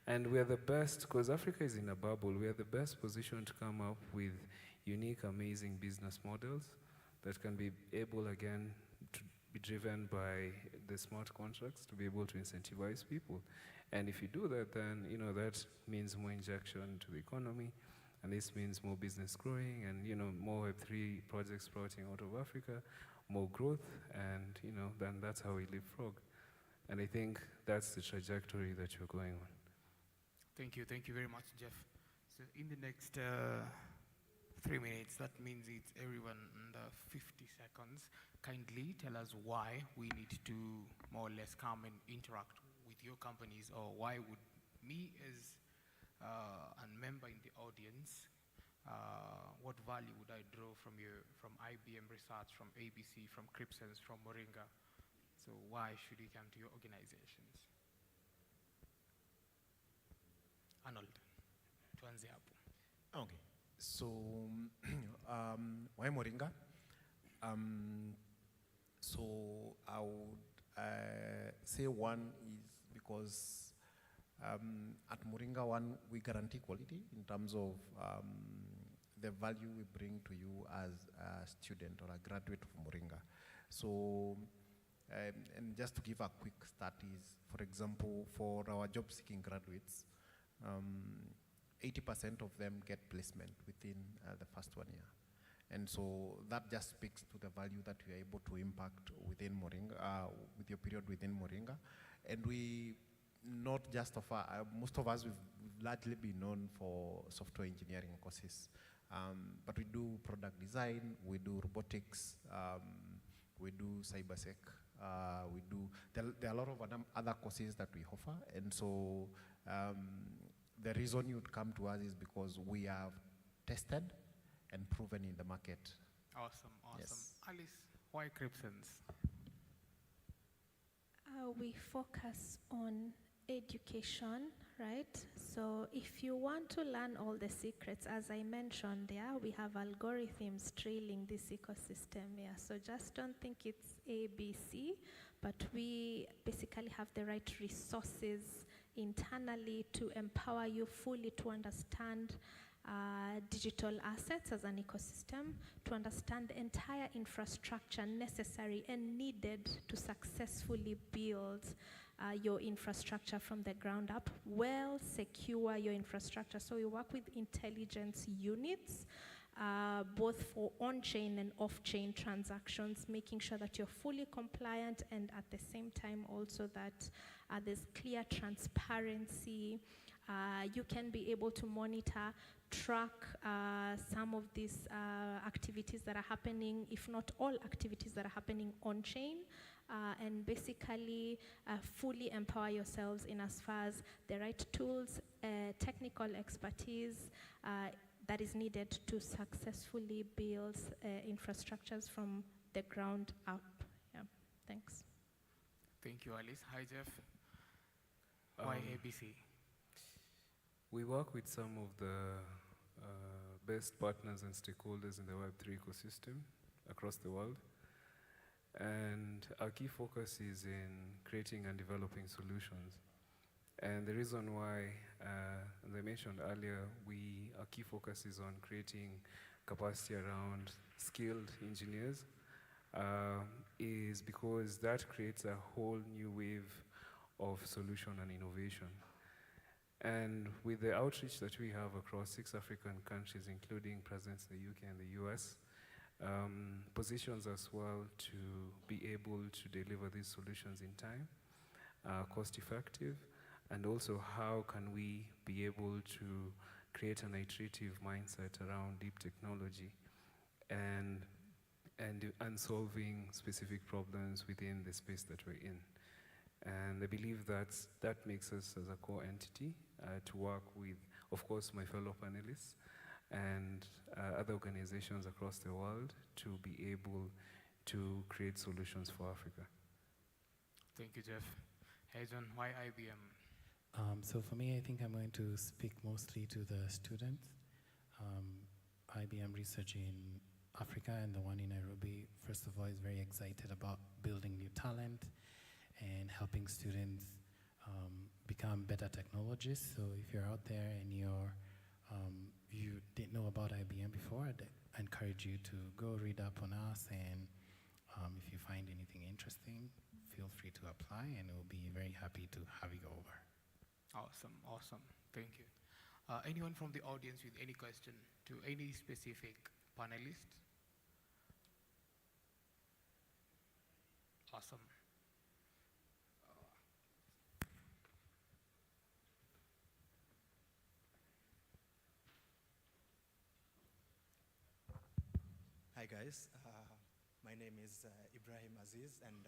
and we are the best, because Africa is in a bubble, we are the best positioned to come up with unique, amazing business models that can be able, again, to be driven by the smart contracts to be able to incentivize people. And if you do that, then, that means more injection to the economy, and this means more business growing, and, more Web3 projects sprouting out of Africa, more growth, and, then that's how we leapfrog. And I think that's the trajectory that you're going on. Thank you very much, Jeff. So in the next 3 minutes, that means it's everyone under 50 seconds. Kindly tell us why we need to more or less come and interact with your companies, or why would me as a member in the audience, what value would I draw from IBM Research, from ABC, from Cripsense, from Moringa? So why should we come to your organizations? Arnold, tuanze hapo. Okay. So, why Moringa? So I would say one is because at Moringa, one, we guarantee quality in terms of the value we bring to you as a student or a graduate of Moringa. So, and just to give a quick stat is, for example, for our job-seeking graduates, 80% of them get placement within the first 1 year. And so that just speaks to the value that we are able to impact within Moringa, with your period within Moringa. And we not just offer, most of us, we've largely been known for software engineering courses. But we do product design, we do robotics, we do cybersec, there are a lot of other courses that we offer. And so the reason you'd come to us is because we have tested and proven in the market. Awesome. Yes. Alice, why Cripsense? We focus on education, right? So if you want to learn all the secrets, as I mentioned there, we have algorithms trailing this ecosystem here. So just don't think it's ABC, but we basically have the right resources internally to empower you fully to understand digital assets as an ecosystem, to understand the entire infrastructure necessary and needed to successfully build your infrastructure from the ground up, secure your infrastructure. So we work with intelligence units, both for on-chain and off-chain transactions, making sure that you're fully compliant, and at the same time also that there's clear transparency. You can be able to monitor track some of these activities that are happening, if not all activities that are happening on chain, and basically fully empower yourselves in as far as the right tools, technical expertise that is needed to successfully build infrastructures from the ground up. Yeah, thanks. Thank you, Alice. Hi, Jeff. Why ABC? We work with some of the best partners and stakeholders in the Web3 ecosystem across the world. And our key focus is in creating and developing solutions. And the reason why, as I mentioned earlier, our key focus is on creating capacity around skilled engineers, is because that creates a whole new wave of solution and innovation. And with the outreach that we have across 6 African countries, including presence in the UK and the US, positions us well to be able to deliver these solutions in time, cost effective, and also how can we be able to create an iterative mindset around deep technology and solving specific problems within the space that we're in. And I believe that makes us as a core entity to work with, of course, my fellow panelists and other organizations across the world to be able to create solutions for Africa. Thank you, Jeff. Hey, John, why IBM? So for me, I think I'm going to speak mostly to the students. IBM Research in Africa and the one in Nairobi, first of all, is very excited about building new talent and helping students become better technologists. So if you're out there and you didn't know about IBM before, I'd encourage you to go read up on us, and if you find anything interesting, feel free to apply, and we'll be very happy to have you over. Awesome, awesome. Thank you. Anyone from the audience with any question to any specific panelist? Awesome. Hi guys, my name is Ibrahim Aziz, and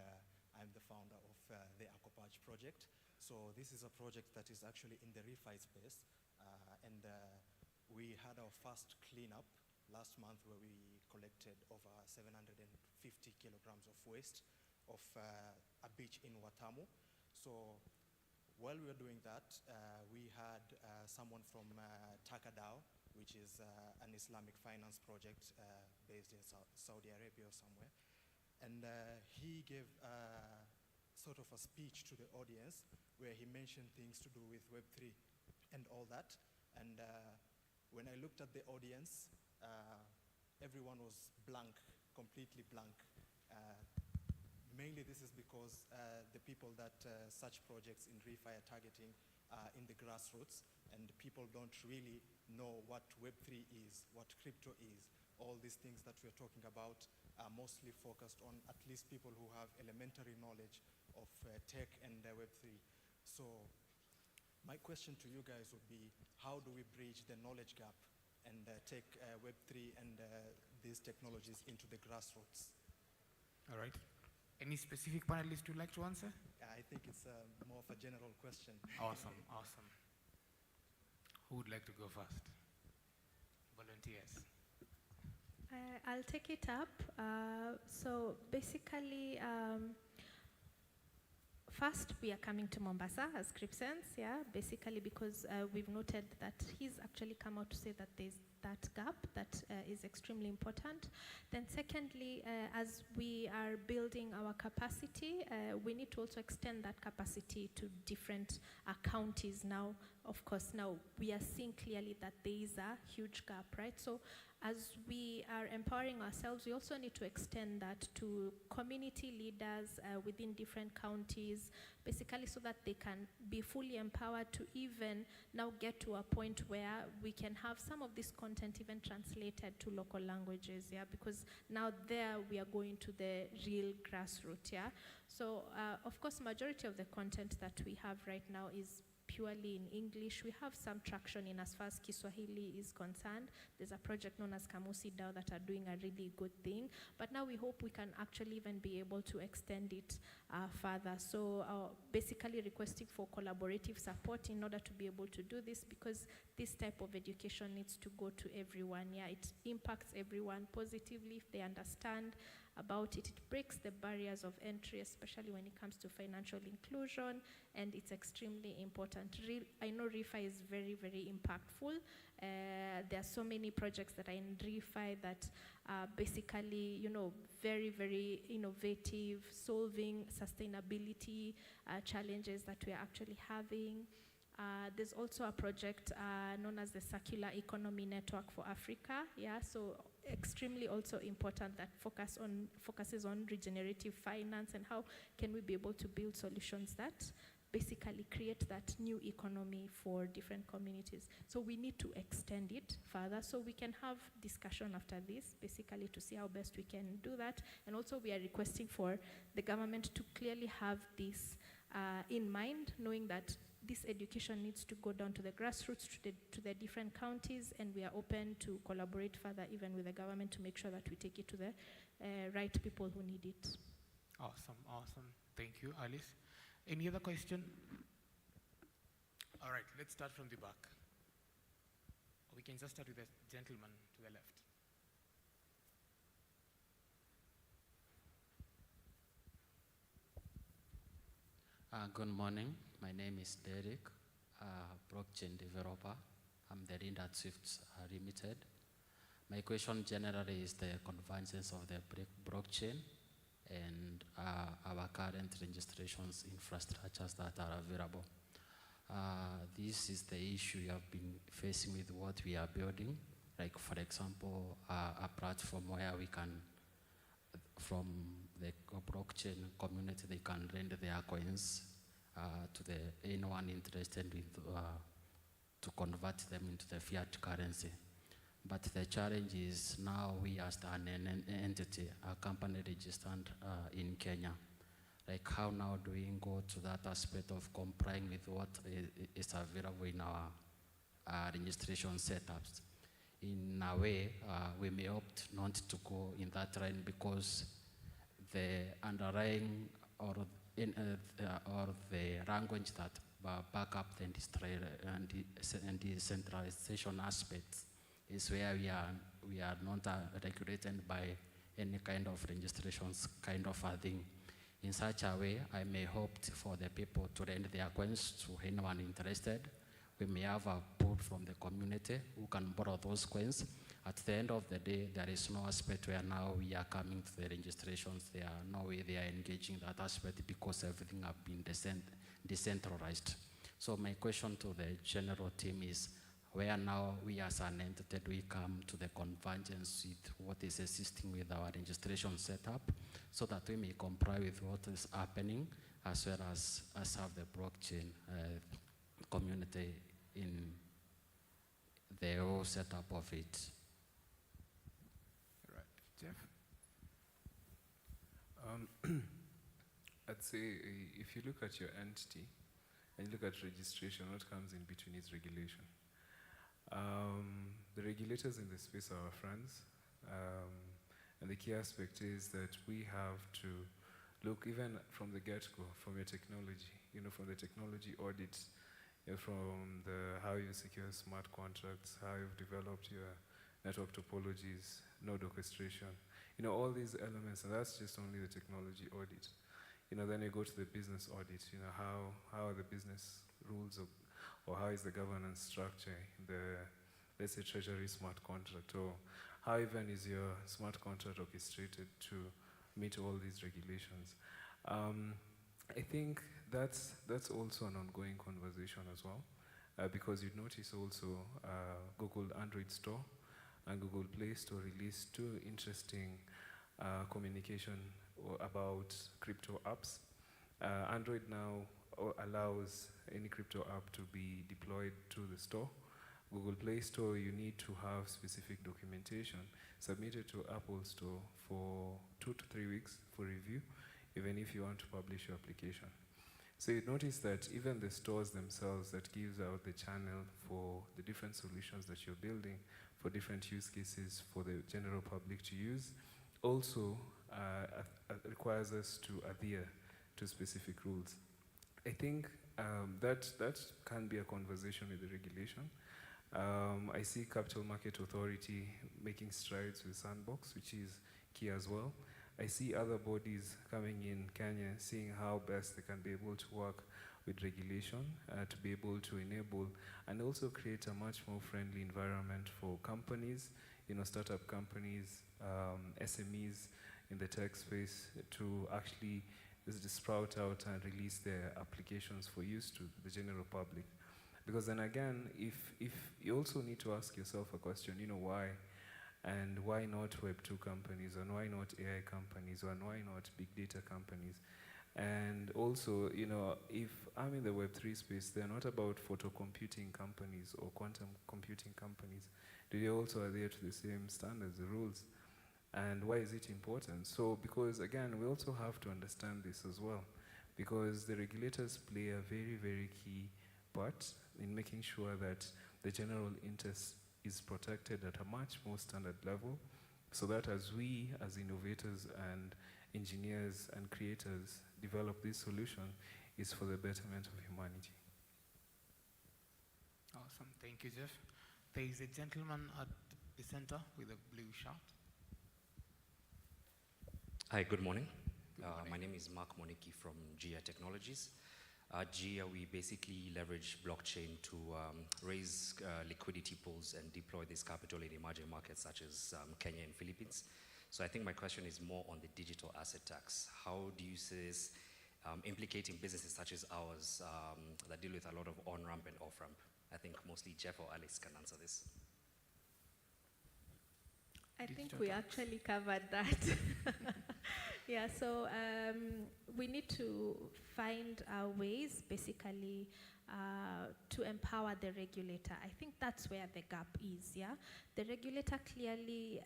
I'm the founder of the Akopaj project. So this is a project that is actually in the refi space, and we had our first cleanup last month where we collected over 750 kilograms of waste of a beach in Watamu. So while we were doing that, we had someone from Takadao, which is an Islamic finance project based in Saudi Arabia or somewhere. And he gave sort of a speech to the audience where he mentioned things to do with Web3 and all that. And when I looked at the audience, everyone was blank, completely blank. Mainly this is because the people that such projects in refi are targeting in the grassroots, and people don't really know what Web3 is, what crypto is. All these things that we're talking about are mostly focused on at least people who have elementary knowledge of tech and Web3. So my question to you guys would be, how do we bridge the knowledge gap and take Web3 and these technologies into the grassroots? All right. Any specific panelist you'd like to answer? I think it's more of a general question. Awesome, awesome. Who would like to go first? Volunteers. I'll take it up. So basically, first we are coming to Mombasa as Cripsense, yeah, basically because we've noted that he's actually come out to say that there's that gap that is extremely important. Then secondly, as we are building our capacity, we need to also extend that capacity to different counties now. Of course, now we are seeing clearly that there is a huge gap, right? So as we are empowering ourselves, we also need to extend that to community leaders within different counties, basically so that they can be fully empowered to even now get to a point where we can have some of this content even translated to local languages, yeah, because now there we are going to the real grassroots, yeah. So of course, majority of the content that we have right now is purely in English. We have some traction in as far as Kiswahili is concerned. There's a project known as Kamusi DAO that are doing a really good thing. But now we hope we can actually even be able to extend it further. So basically requesting for collaborative support in order to be able to do this, because this type of education needs to go to everyone. Yeah, it impacts everyone positively if they understand about it. It breaks the barriers of entry, especially when it comes to financial inclusion, and it's extremely important. I know REFI is very, very impactful. There are so many projects that are in REFI that are basically, very, very innovative, solving sustainability challenges that we are actually having. There's also a project known as the Circular Economy Network for Africa. Yeah, so extremely also important that focuses on regenerative finance and how can we be able to build solutions that basically create that new economy for different communities. So we need to extend it further, so we can have discussion after this, basically to see how best we can do that. And also we are requesting for the government to clearly have this in mind, knowing that this education needs to go down to the grassroots, to the different counties, and we are open to collaborate further even with the government to make sure that we take it to the right people who need it. Awesome. Thank you, Alice. Any other question? All right, let's start from the back. We can just start with the gentleman to the left. Good morning. My name is Derek, blockchain developer. I'm the lead at Swift Limited. My question generally is the convergence of the blockchain and our current registrations infrastructures that are available. This is the issue we have been facing with what we are building. Like, for example, a platform where we can, from the blockchain community, they can lend their coins to anyone interested with, to convert them into the fiat currency. But the challenge is now we as an entity, a company registered in Kenya. Like, how now do we go to that aspect of complying with what is available in our registration setups? In a way, we may opt not to go in that line because the underlying or the language that back up the decentralization aspects is where we are not regulated by any kind of registrations kind of a thing. In such a way, I may opt for the people to lend their coins to anyone interested. We may have a pool from the community who can borrow those coins. At the end of the day, there is no aspect where now we are coming to the registrations. There are no way they are engaging that aspect because everything has been decentralized. So my question to the general team is, where now we as an entity, we come to the convergence with what is existing with our registration setup so that we may comply with what is happening as well as have the blockchain community in the whole setup of it. Right. Jeff? I'd say if you look at your entity and you look at registration, what comes in between is regulation. The regulators in the space are our friends, and the key aspect is that we have to look even from the get-go, from your technology, from the technology audit, from how you secure smart contracts, how you've developed your network topologies, node orchestration, all these elements, and that's just only the technology audit. Then you go to the business audit, how are the business rules or how is the governance structure in the, let's say, treasury smart contract, or how even is your smart contract orchestrated to meet all these regulations. I think that's also an ongoing conversation as well, because you'd notice also Google Android Store and Google Play Store released two interesting communication about crypto apps. Android now allows any crypto app to be deployed to the store. Google Play Store, you need to have specific documentation submitted to Apple Store for 2 to 3 weeks for review, even if you want to publish your application. So you notice that even the stores themselves that gives out the channel for the different solutions that you're building for different use cases for the general public to use also requires us to adhere to specific rules. I think that can be a conversation with the regulation. I see Capital Market Authority making strides with Sandbox, which is key as well. I see other bodies coming in Kenya, seeing how best they can be able to work with regulation to be able to enable and also create a much more friendly environment for companies, startup companies, SMEs in the tech space to actually just sprout out and release their applications for use to the general public. Because then again, if you also need to ask yourself a question, why? And why not Web2 companies, and why not AI companies, and why not big data companies? And also, if I'm in the Web3 space, they're not about photo computing companies or quantum computing companies. Do they also adhere to the same standards, the rules? And why is it important? So, because again, we also have to understand this as well, because the regulators play a very, very key part in making sure that the general interest is protected at a much more standard level, so that as we, as innovators and engineers and creators, develop this solution, is for the betterment of humanity. Awesome, thank you, Jeff. There is a gentleman at the center with a blue shirt. Hi, good morning. My name is Mark Moniki from GIA Technologies. At GIA, we basically leverage blockchain to raise liquidity pools and deploy this capital in emerging markets such as Kenya and Philippines. So I think my question is more on the digital asset tax. How do you see this implicating businesses such as ours that deal with a lot of on-ramp and off-ramp? I think mostly Jeff or Alex can answer this. I think we actually covered that. Yeah, so we need to find ways, basically, to empower the regulator. I think that's where the gap is, yeah? The regulator clearly,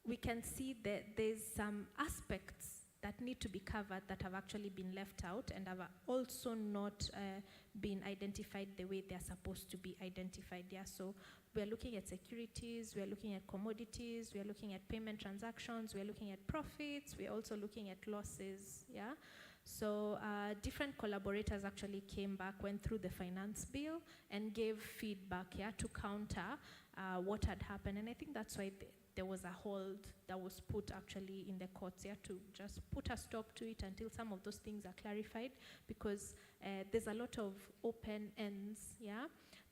we can see that there's some aspects that need to be covered that have actually been left out and have also not been identified the way they're supposed to be identified. Yeah, so we're looking at securities, we're looking at commodities, we're looking at payment transactions, we're looking at profits, we're also looking at losses. Yeah, so different collaborators actually came back, went through the finance bill, and gave feedback, yeah, to counter what had happened. And I think that's why there was a hold that was put actually in the courts, yeah, to just put a stop to it until some of those things are clarified, because there's a lot of open ends, yeah,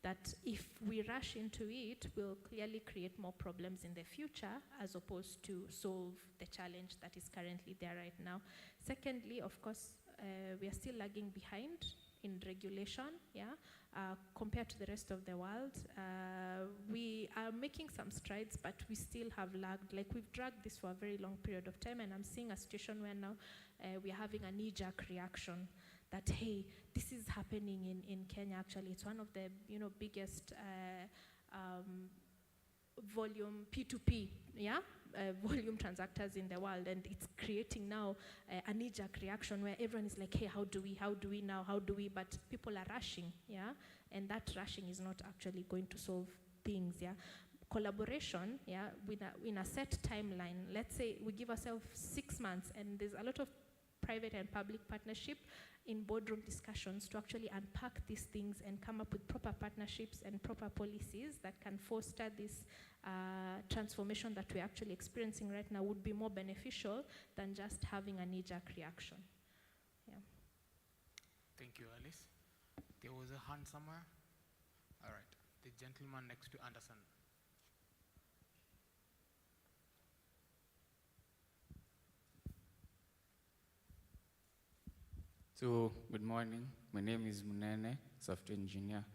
that if we rush into it, will clearly create more problems in the future as opposed to solve the challenge that is currently there right now. Secondly, of course, we are still lagging behind in regulation, yeah, compared to the rest of the world. We are making some strides, but we still have lagged. Like, we've dragged this for a very long period of time, and I'm seeing a situation where now we are having a knee-jerk reaction that, hey, this is happening in Kenya. Actually, it's one of the biggest volume P2P, yeah, volume transactors in the world, and it's creating now a knee-jerk reaction where everyone is like, hey, how do we now, but people are rushing, yeah, and that rushing is not actually going to solve things, yeah. Collaboration, yeah, in a set timeline. Let's say we give ourselves 6 months, and there's a lot of private and public partnership in boardroom discussions to actually unpack these things and come up with proper partnerships and proper policies that can foster this transformation that we're actually experiencing right now would be more beneficial than just having a knee-jerk reaction. Yeah. Thank you, Alice. There was a hand somewhere. All right, the gentleman next to Anderson. So, good morning. My name is Munene, software engineer.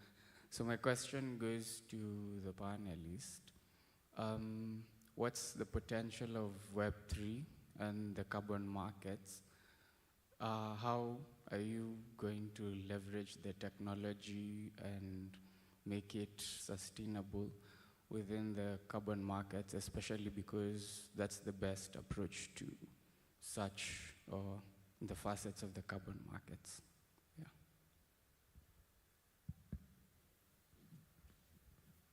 So my question goes to the panelist. What's the potential of Web3 and the carbon markets? How are you going to leverage the technology and make it sustainable within the carbon markets, especially because that's the best approach to such the facets of the carbon markets. Yeah.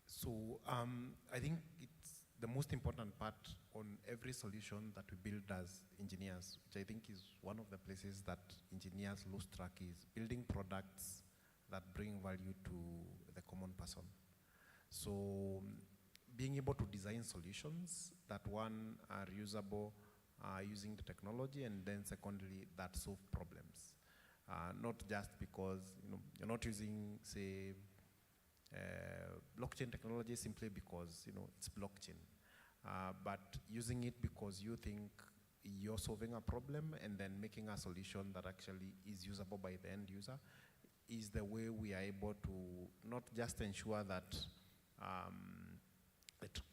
So I think it's the most important part on every solution that we build as engineers, which I think is one of the places that engineers lose track, is building products that bring value to the common person. So being able to design solutions that, one, are usable using the technology, and then secondly, that solve problems. Not just because you're not using, say, blockchain technology simply because it's blockchain, but using it because you think you're solving a problem and then making a solution that actually is usable by the end user is the way we are able to not just ensure that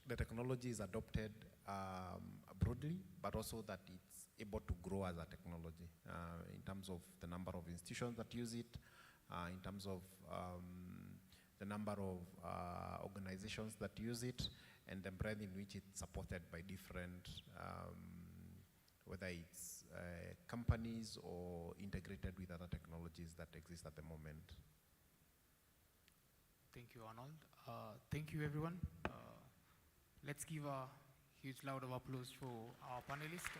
the technology is adopted broadly, but also that it's able to grow as a technology in terms of the number of institutions that use it, in terms of the number of organizations that use it, and the breadth in which it's supported by different, whether it's companies or integrated with other technologies that exist at the moment. Thank you, Arnold. Thank you, everyone. Let's give a huge round of applause for our panelists.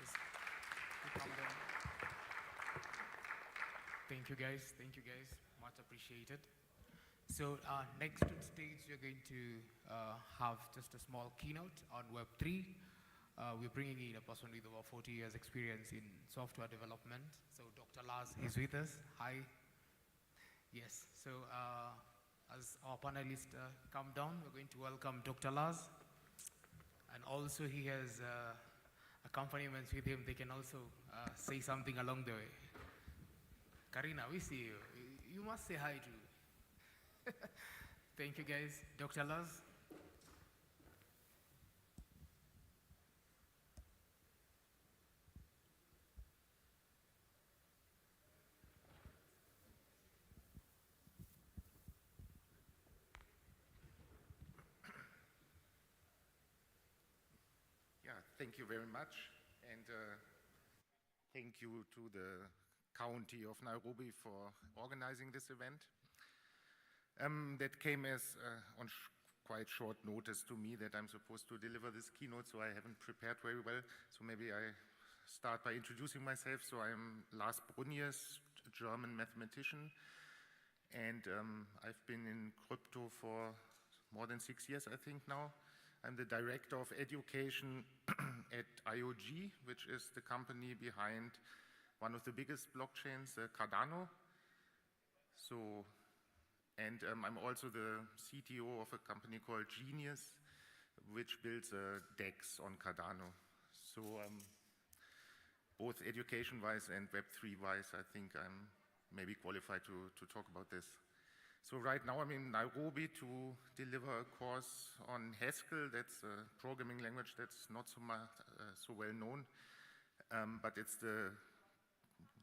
Thank you, guys. Thank you, guys. Much appreciated. So next on stage, we're going to have just a small keynote on Web3. We're bringing in a person with over 40 years experience in software development. So Dr. Lars is with us. Hi. Yes, so as our panelists come down, we're going to welcome Dr. Lars. And also he has accompaniments with him. They can also say something along the way. Karina, we see you. You must say hi too. Thank you, guys. Dr. Lars. Thank you very much, and thank you to the County of Nairobi for organizing this event. That came as on quite short notice to me that I'm supposed to deliver this keynote, so I haven't prepared very well. So maybe I start by introducing myself. So I'm Lars Bruniers, a German mathematician, and I've been in crypto for more than 6 years, I think now. I'm the director of education at IOG, which is the company behind one of the biggest blockchains, Cardano. So, and I'm also the CTO of a company called Genius, which builds a DEX on Cardano. So both education-wise and Web3-wise, I think I'm maybe qualified to talk about this. So right now I'm in Nairobi to deliver a course on Haskell. That's a programming language that's not so much, so well known, but it's the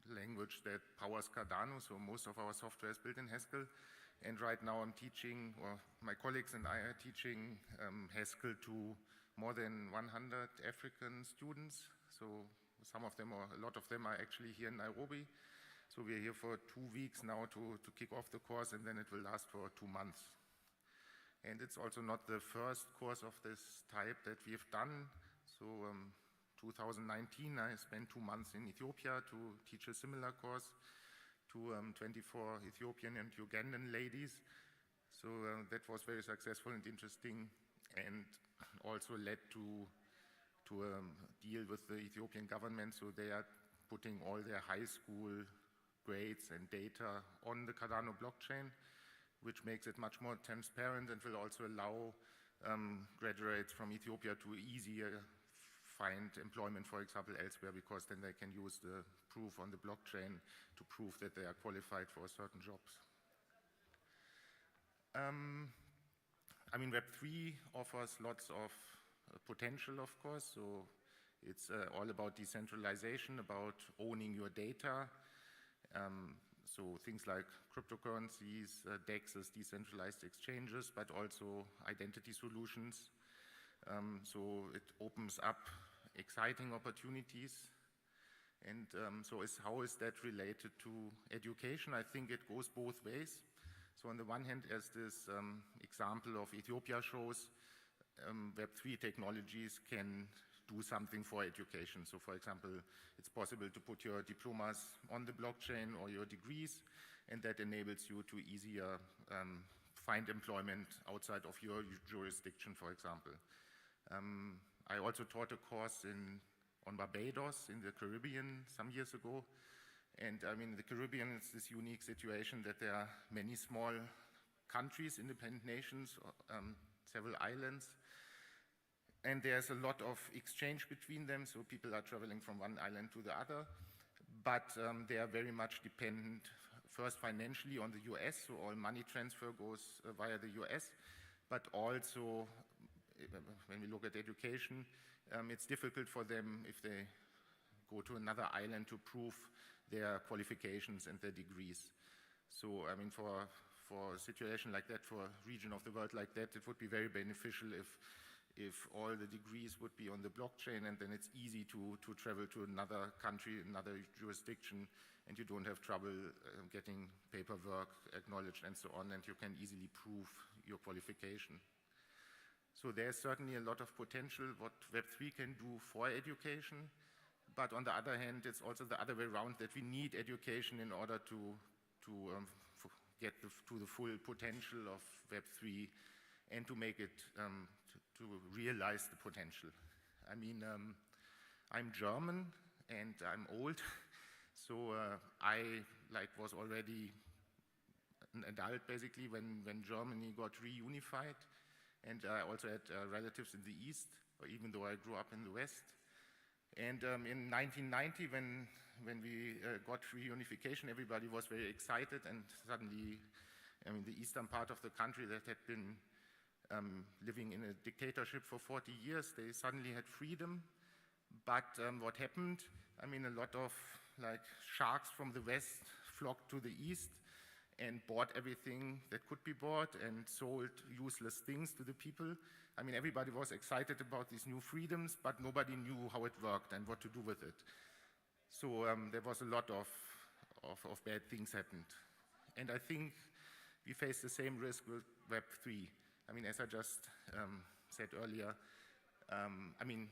language that powers Cardano, so most of our software is built in Haskell. And right now I'm teaching, or my colleagues and I are teaching Haskell to more than 100 African students. So some of them, or a lot of them, are actually here in Nairobi. So we're here for 2 weeks now to kick off the course, and then it will last for 2 months. And it's also not the first course of this type that we have done. So 2019, I spent 2 months in Ethiopia to teach a similar course to 24 Ethiopian and Ugandan ladies. So that was very successful and interesting, and also led to a deal with the Ethiopian government. So they are putting all their high school grades and data on the Cardano blockchain, which makes it much more transparent and will also allow graduates from Ethiopia to easier find employment, for example, elsewhere, because then they can use the proof on the blockchain to prove that they are qualified for certain jobs. I mean, Web3 offers lots of potential, of course. So it's all about decentralization, about owning your data. So things like cryptocurrencies, DEXs, decentralized exchanges, but also identity solutions. So it opens up exciting opportunities. And how is that related to education? I think it goes both ways. So on the one hand, as this example of Ethiopia shows, Web3 technologies can do something for education. So for example, it's possible to put your diplomas on the blockchain or your degrees, and that enables you to easier find employment outside of your jurisdiction, for example. I also taught a course on Barbados in the Caribbean some years ago. And I mean, the Caribbean is this unique situation that there are many small countries, independent nations, several islands, and there's a lot of exchange between them, so people are traveling from one island to the other, but they are very much dependent, first financially on the US, so all money transfer goes via the US, but also when we look at education, it's difficult for them if they go to another island to prove their qualifications and their degrees. So, I mean, for a situation like that, for a region of the world like that, it would be very beneficial if all the degrees would be on the blockchain, and then it's easy to travel to another country, another jurisdiction, and you don't have trouble getting paperwork acknowledged and so on, and you can easily prove your qualification. So there's certainly a lot of potential what Web3 can do for education. But on the other hand, it's also the other way around, that we need education in order to get to the full potential of Web3 and to make it, to realize the potential. I mean, I'm German and I'm old, so I was already an adult basically when Germany got reunified, and I also had relatives in the East, even though I grew up in the West. And in 1990, when we got reunification, everybody was very excited, and suddenly, I mean, the eastern part of the country that had been living in a dictatorship for 40 years, they suddenly had freedom. But what happened? I mean, a lot of sharks from the West flocked to the East and bought everything that could be bought and sold useless things to the people. I mean, everybody was excited about these new freedoms, but nobody knew how it worked and what to do with it. So there was a lot of bad things happened. And I think we face the same risk with Web3. I mean, as I just said earlier, I mean,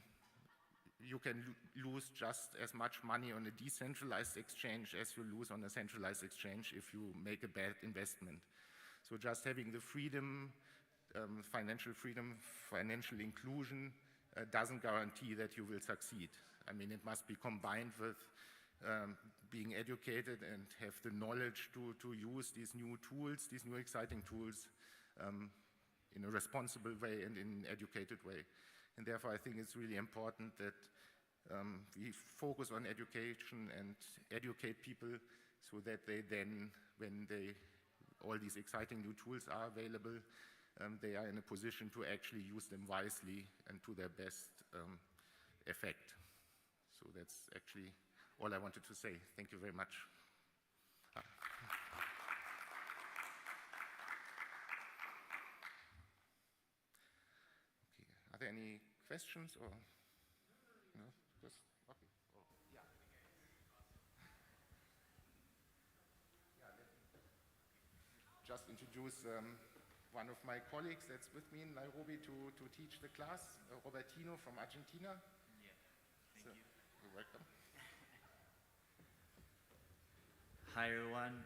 you can lose just as much money on a decentralized exchange as you lose on a centralized exchange if you make a bad investment. So just having the freedom, financial inclusion doesn't guarantee that you will succeed. I mean, it must be combined with being educated and have the knowledge to use these new tools, these new exciting tools, in a responsible way and in an educated way. And therefore, I think it's really important that we focus on education and educate people so that they then, when all these exciting new tools are available, they are in a position to actually use them wisely and to their best effect. So that's actually all I wanted to say. Thank you very much. Okay. Are there any questions or no? Just okay. Oh, yeah. Yeah. Let me just introduce one of my colleagues that's with me in Nairobi to teach the class, Robertino from Argentina. Yeah. Thank you. You're welcome. Hi everyone.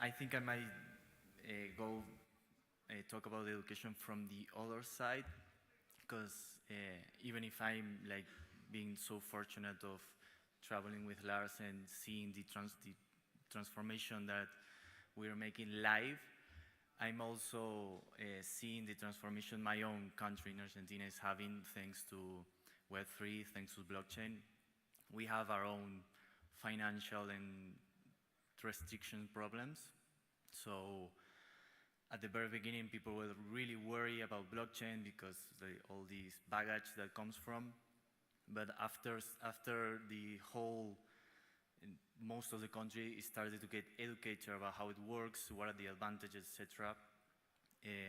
I think I might go talk about education from the other side, because even if I'm being so fortunate of traveling with Lars and seeing the transformation that we're making live, I'm also seeing the transformation my own country in Argentina is having thanks to Web3, thanks to blockchain. We have our own financial and restriction problems. So at the very beginning, people were really worried about blockchain because all this baggage that comes from. But after the whole, most of the country started to get educated about how it works, what are the advantages, etc.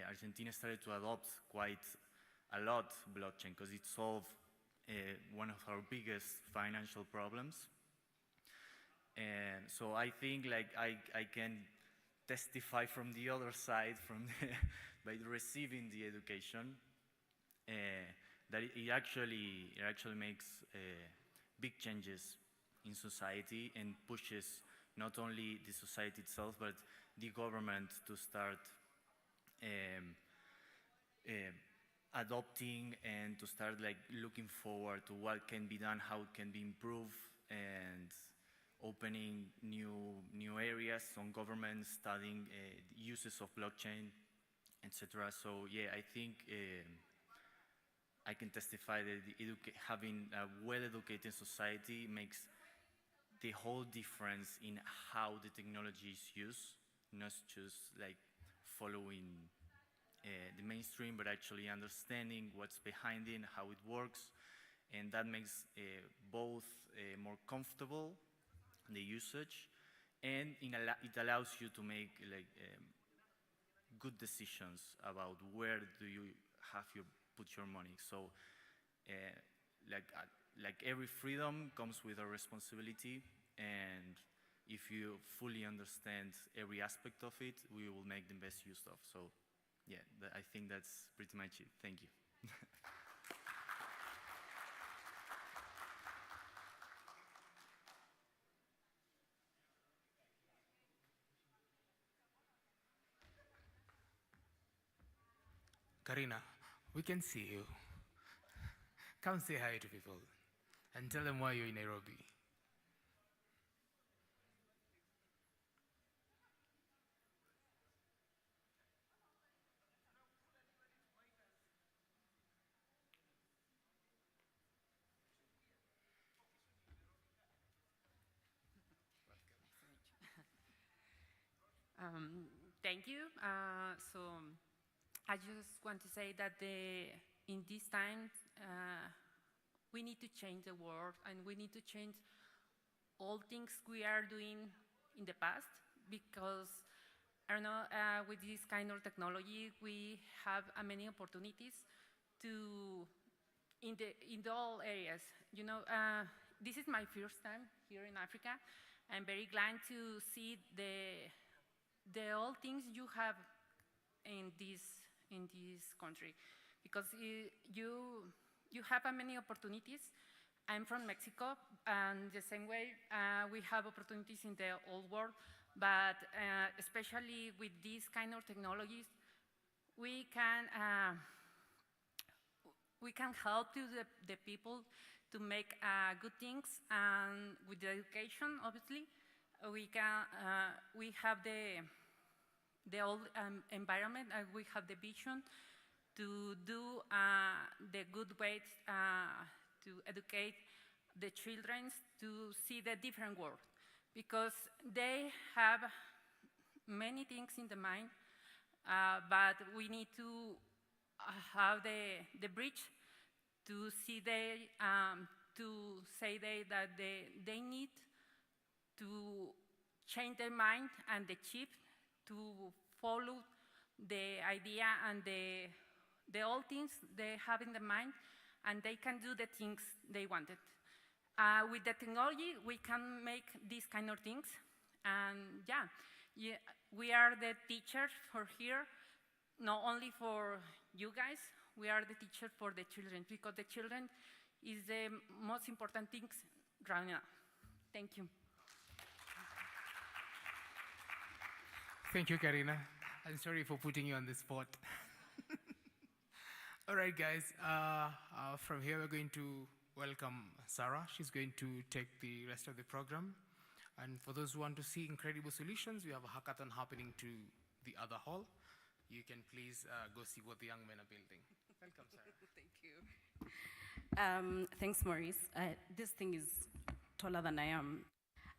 Argentina started to adopt quite a lot blockchain because it solved one of our biggest financial problems. And so I think like I can testify from the other side, from by receiving the education, that it actually makes big changes in society and pushes not only the society itself, but the government to start adopting and to start like looking forward to what can be done, how it can be improved, and opening new areas on government studying uses of blockchain, etc. So yeah, I think I can testify that having a well-educated society makes the whole difference in how the technology is used, not just like following the mainstream, but actually understanding what's behind it, how it works, and that makes both more comfortable, the usage, and it allows you to make like good decisions about where do you put your money. So like every freedom comes with a responsibility, and if you fully understand every aspect of it, we will make the best use of. So yeah, I think that's pretty much it. Thank you. Karina, we can see you. Come say hi to people and tell them why you're in Nairobi. Thank you. So I just want to say that in these times, we need to change the world, and we need to change all things we are doing in the past, because I don't know, with this kind of technology, we have many opportunities to in all areas. You know, this is my first time here in Africa. I'm very glad to see the all things you have in this country, because you have many opportunities. I'm from Mexico, and the same way we have opportunities in the old world, but especially with these kind of technologies, we can help to the people to make good things, and with the education, obviously, we have the old environment, and we have the vision to do the good ways to educate the children to see the different world, because they have many things in the mind, but we need to have the bridge to see to say that they need to change their mind and the chip to follow the idea and the old things they have in the mind, and they can do the things they wanted. With the technology, we can make these kind of things, and yeah, we are the teachers for here, not only for you guys, we are the teacher for the children, because the children is the most important things right now. Thank you. Thank you, Karina. I'm sorry for putting you on the spot. All right, guys. From here, we're going to welcome Sarah. She's going to take the rest of the program. And for those who want to see incredible solutions, we have a hackathon happening to the other hall. You can please go see what the young men are building. Welcome, Sarah. Thank you. Thanks, Maurice. This thing is taller than I am.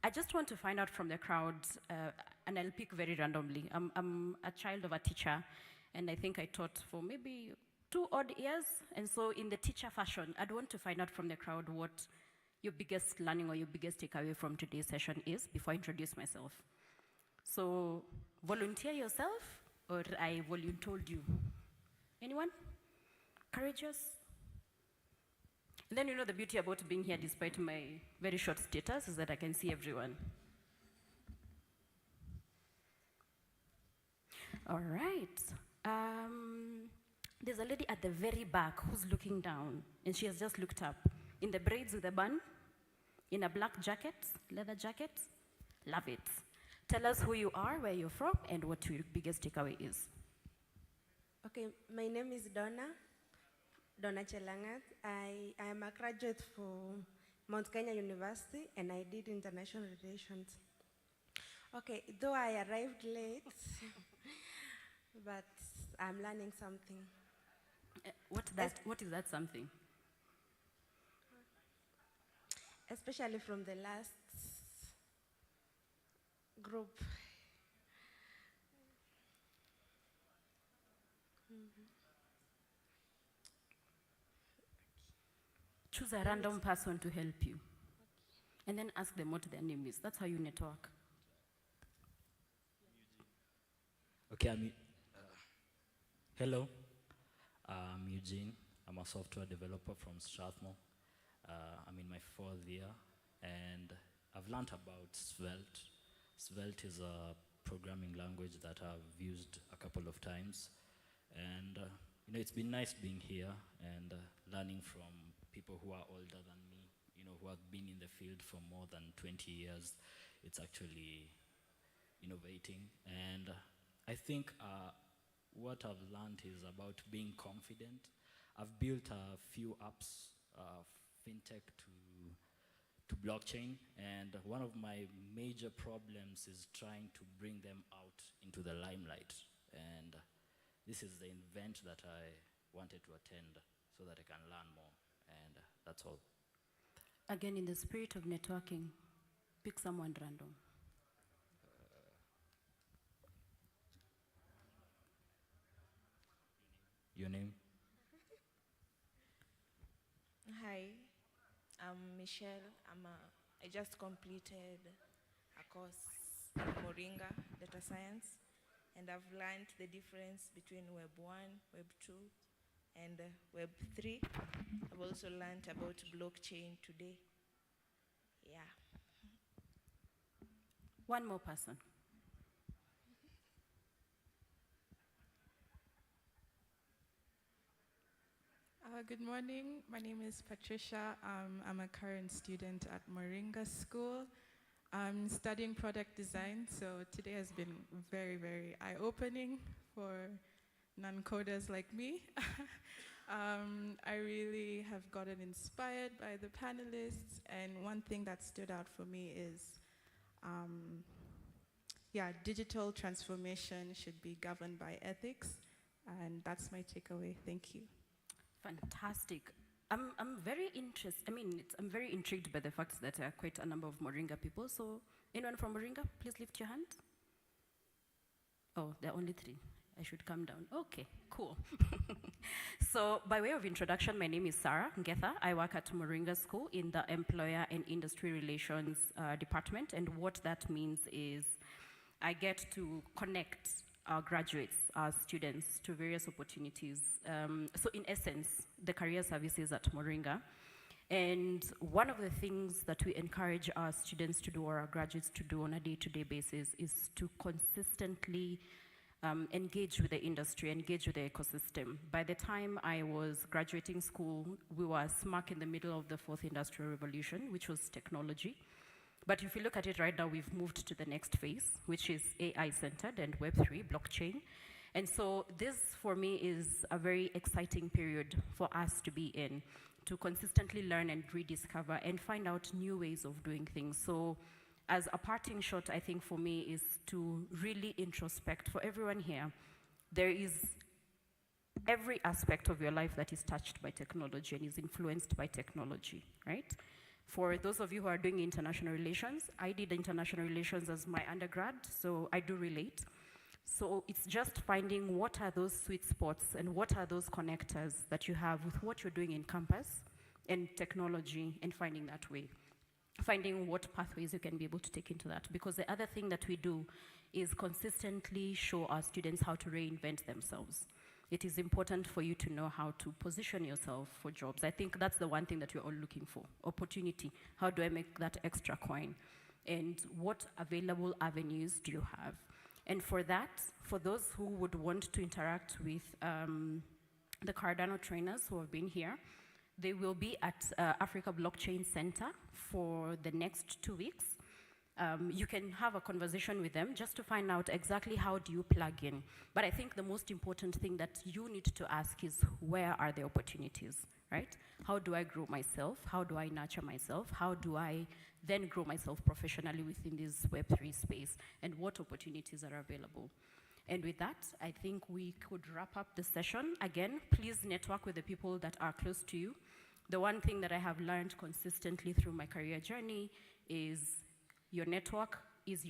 I just want to find out from the crowd, and I'll pick very randomly. I'm a child of a teacher, and I think I taught for maybe 2 odd years. And so in the teacher fashion, I'd want to find out from the crowd what your biggest learning or your biggest takeaway from today's session is before I introduce myself. So volunteer yourself, or I voluntold you. Anyone? Courageous? And then the beauty about being here despite my very short status is that I can see everyone. All right. There's a lady at the very back who's looking down, and she has just looked up. In the braids with a bun, in a black jacket, leather jacket. Love it. Tell us who you are, where you're from, and what your biggest takeaway is. Okay, my name is Donna Chelangat. I am a graduate from Mount Kenya University, and I did international relations. Okay, though I arrived late, but I'm learning something. What is that something? Especially from the last group. Choose a random person to help you. And then ask them what their name is. That's how you network. Okay, hello. I'm Eugene. I'm a software developer from Strathmore. I'm in my 4th year, and I've learned about Svelte. Svelte is a programming language that I've used a couple of times, and it's been nice being here and learning from people who are older than me, who have been in the field for more than 20 years. It's actually innovating, and I think what I've learned is about being confident. I've built a few apps, fintech to blockchain, and one of my major problems is trying to bring them out into the limelight. And this is the event that I wanted to attend so that I can learn more, and that's all. Again, in the spirit of networking, pick someone random. Your name? Hi, I'm Michelle. I just completed a course in Moringa, data science, and I've learned the difference between Web 1, Web 2, and Web 3. I've also learned about blockchain today. Yeah. One more person. Good morning. My name is Patricia. I'm a current student at Moringa School. I'm studying product design, so today has been very, very eye-opening for non-coders like me. I really have gotten inspired by the panelists, and one thing that stood out for me is, digital transformation should be governed by ethics, and that's my takeaway. Thank you. Fantastic. I'm very interested. I'm very intrigued by the fact that there are quite a number of Moringa people. So, anyone from Moringa, please lift your hand. Oh, there are only 3. I should come down. Okay, cool. So, by way of introduction, my name is Sarah Ngetha. I work at Moringa School in the Employer and Industry Relations Department, and what that means is I get to connect our graduates, our students, to various opportunities. So in essence, the career services at Moringa. And one of the things that we encourage our students to do, or our graduates to do on a day-to-day basis, is to consistently engage with the industry, engage with the ecosystem. By the time I was graduating school, we were smack in the middle of the 4th industrial revolution, which was technology. But if you look at it right now, we've moved to the next phase, which is AI-centered and Web3, blockchain. And so this, for me, is a very exciting period for us to be in, to consistently learn and rediscover and find out new ways of doing things. So as a parting shot, I think for me is to really introspect. For everyone here, there is every aspect of your life that is touched by technology and is influenced by technology, right? For those of you who are doing international relations, I did international relations as my undergrad, so I do relate. So it's just finding what are those sweet spots and what are those connectors that you have with what you're doing in campus and technology, and finding that way. Finding what pathways you can be able to take into that. Because the other thing that we do is consistently show our students how to reinvent themselves. it is important for you to know how to position yourself for jobs. I think that's the one thing that we're all looking for, opportunity. How do I make that extra coin? And what available avenues do you have? And for that, for those who would want to interact with the Cardano trainers who have been here, they will be at Africa Blockchain Center for the next 2 weeks. You can have a conversation with them just to find out exactly how do you plug in. But I think the most important thing that you need to ask is, where are the opportunities, right? How do I grow myself? How do I nurture myself? How do I then grow myself professionally within this Web3 space? And what opportunities are available? And with that, I think we could wrap up the session. Again, please network with the people that are close to you. The one thing that I have learned consistently through my career journey is your network is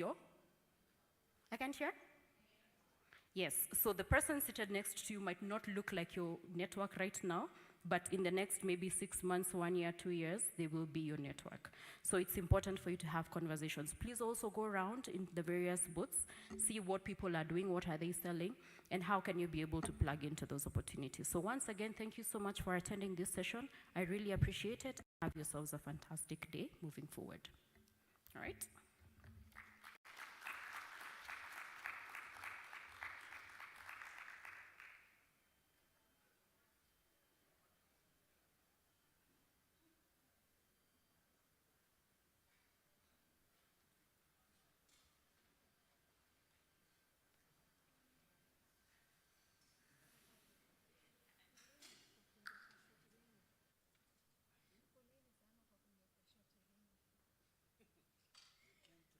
I can't hear? Yes, so the person seated next to you might not look like your network right now, but in the next maybe 6 months, 1 year, 2 years, they will be your network. So it's important for you to have conversations. Please also go around in the various booths, see what people are doing, what are they selling, and how can you be able to plug into those opportunities. So once again, thank you so much for attending this session. I really appreciate it. Have yourselves a fantastic day moving forward. All right?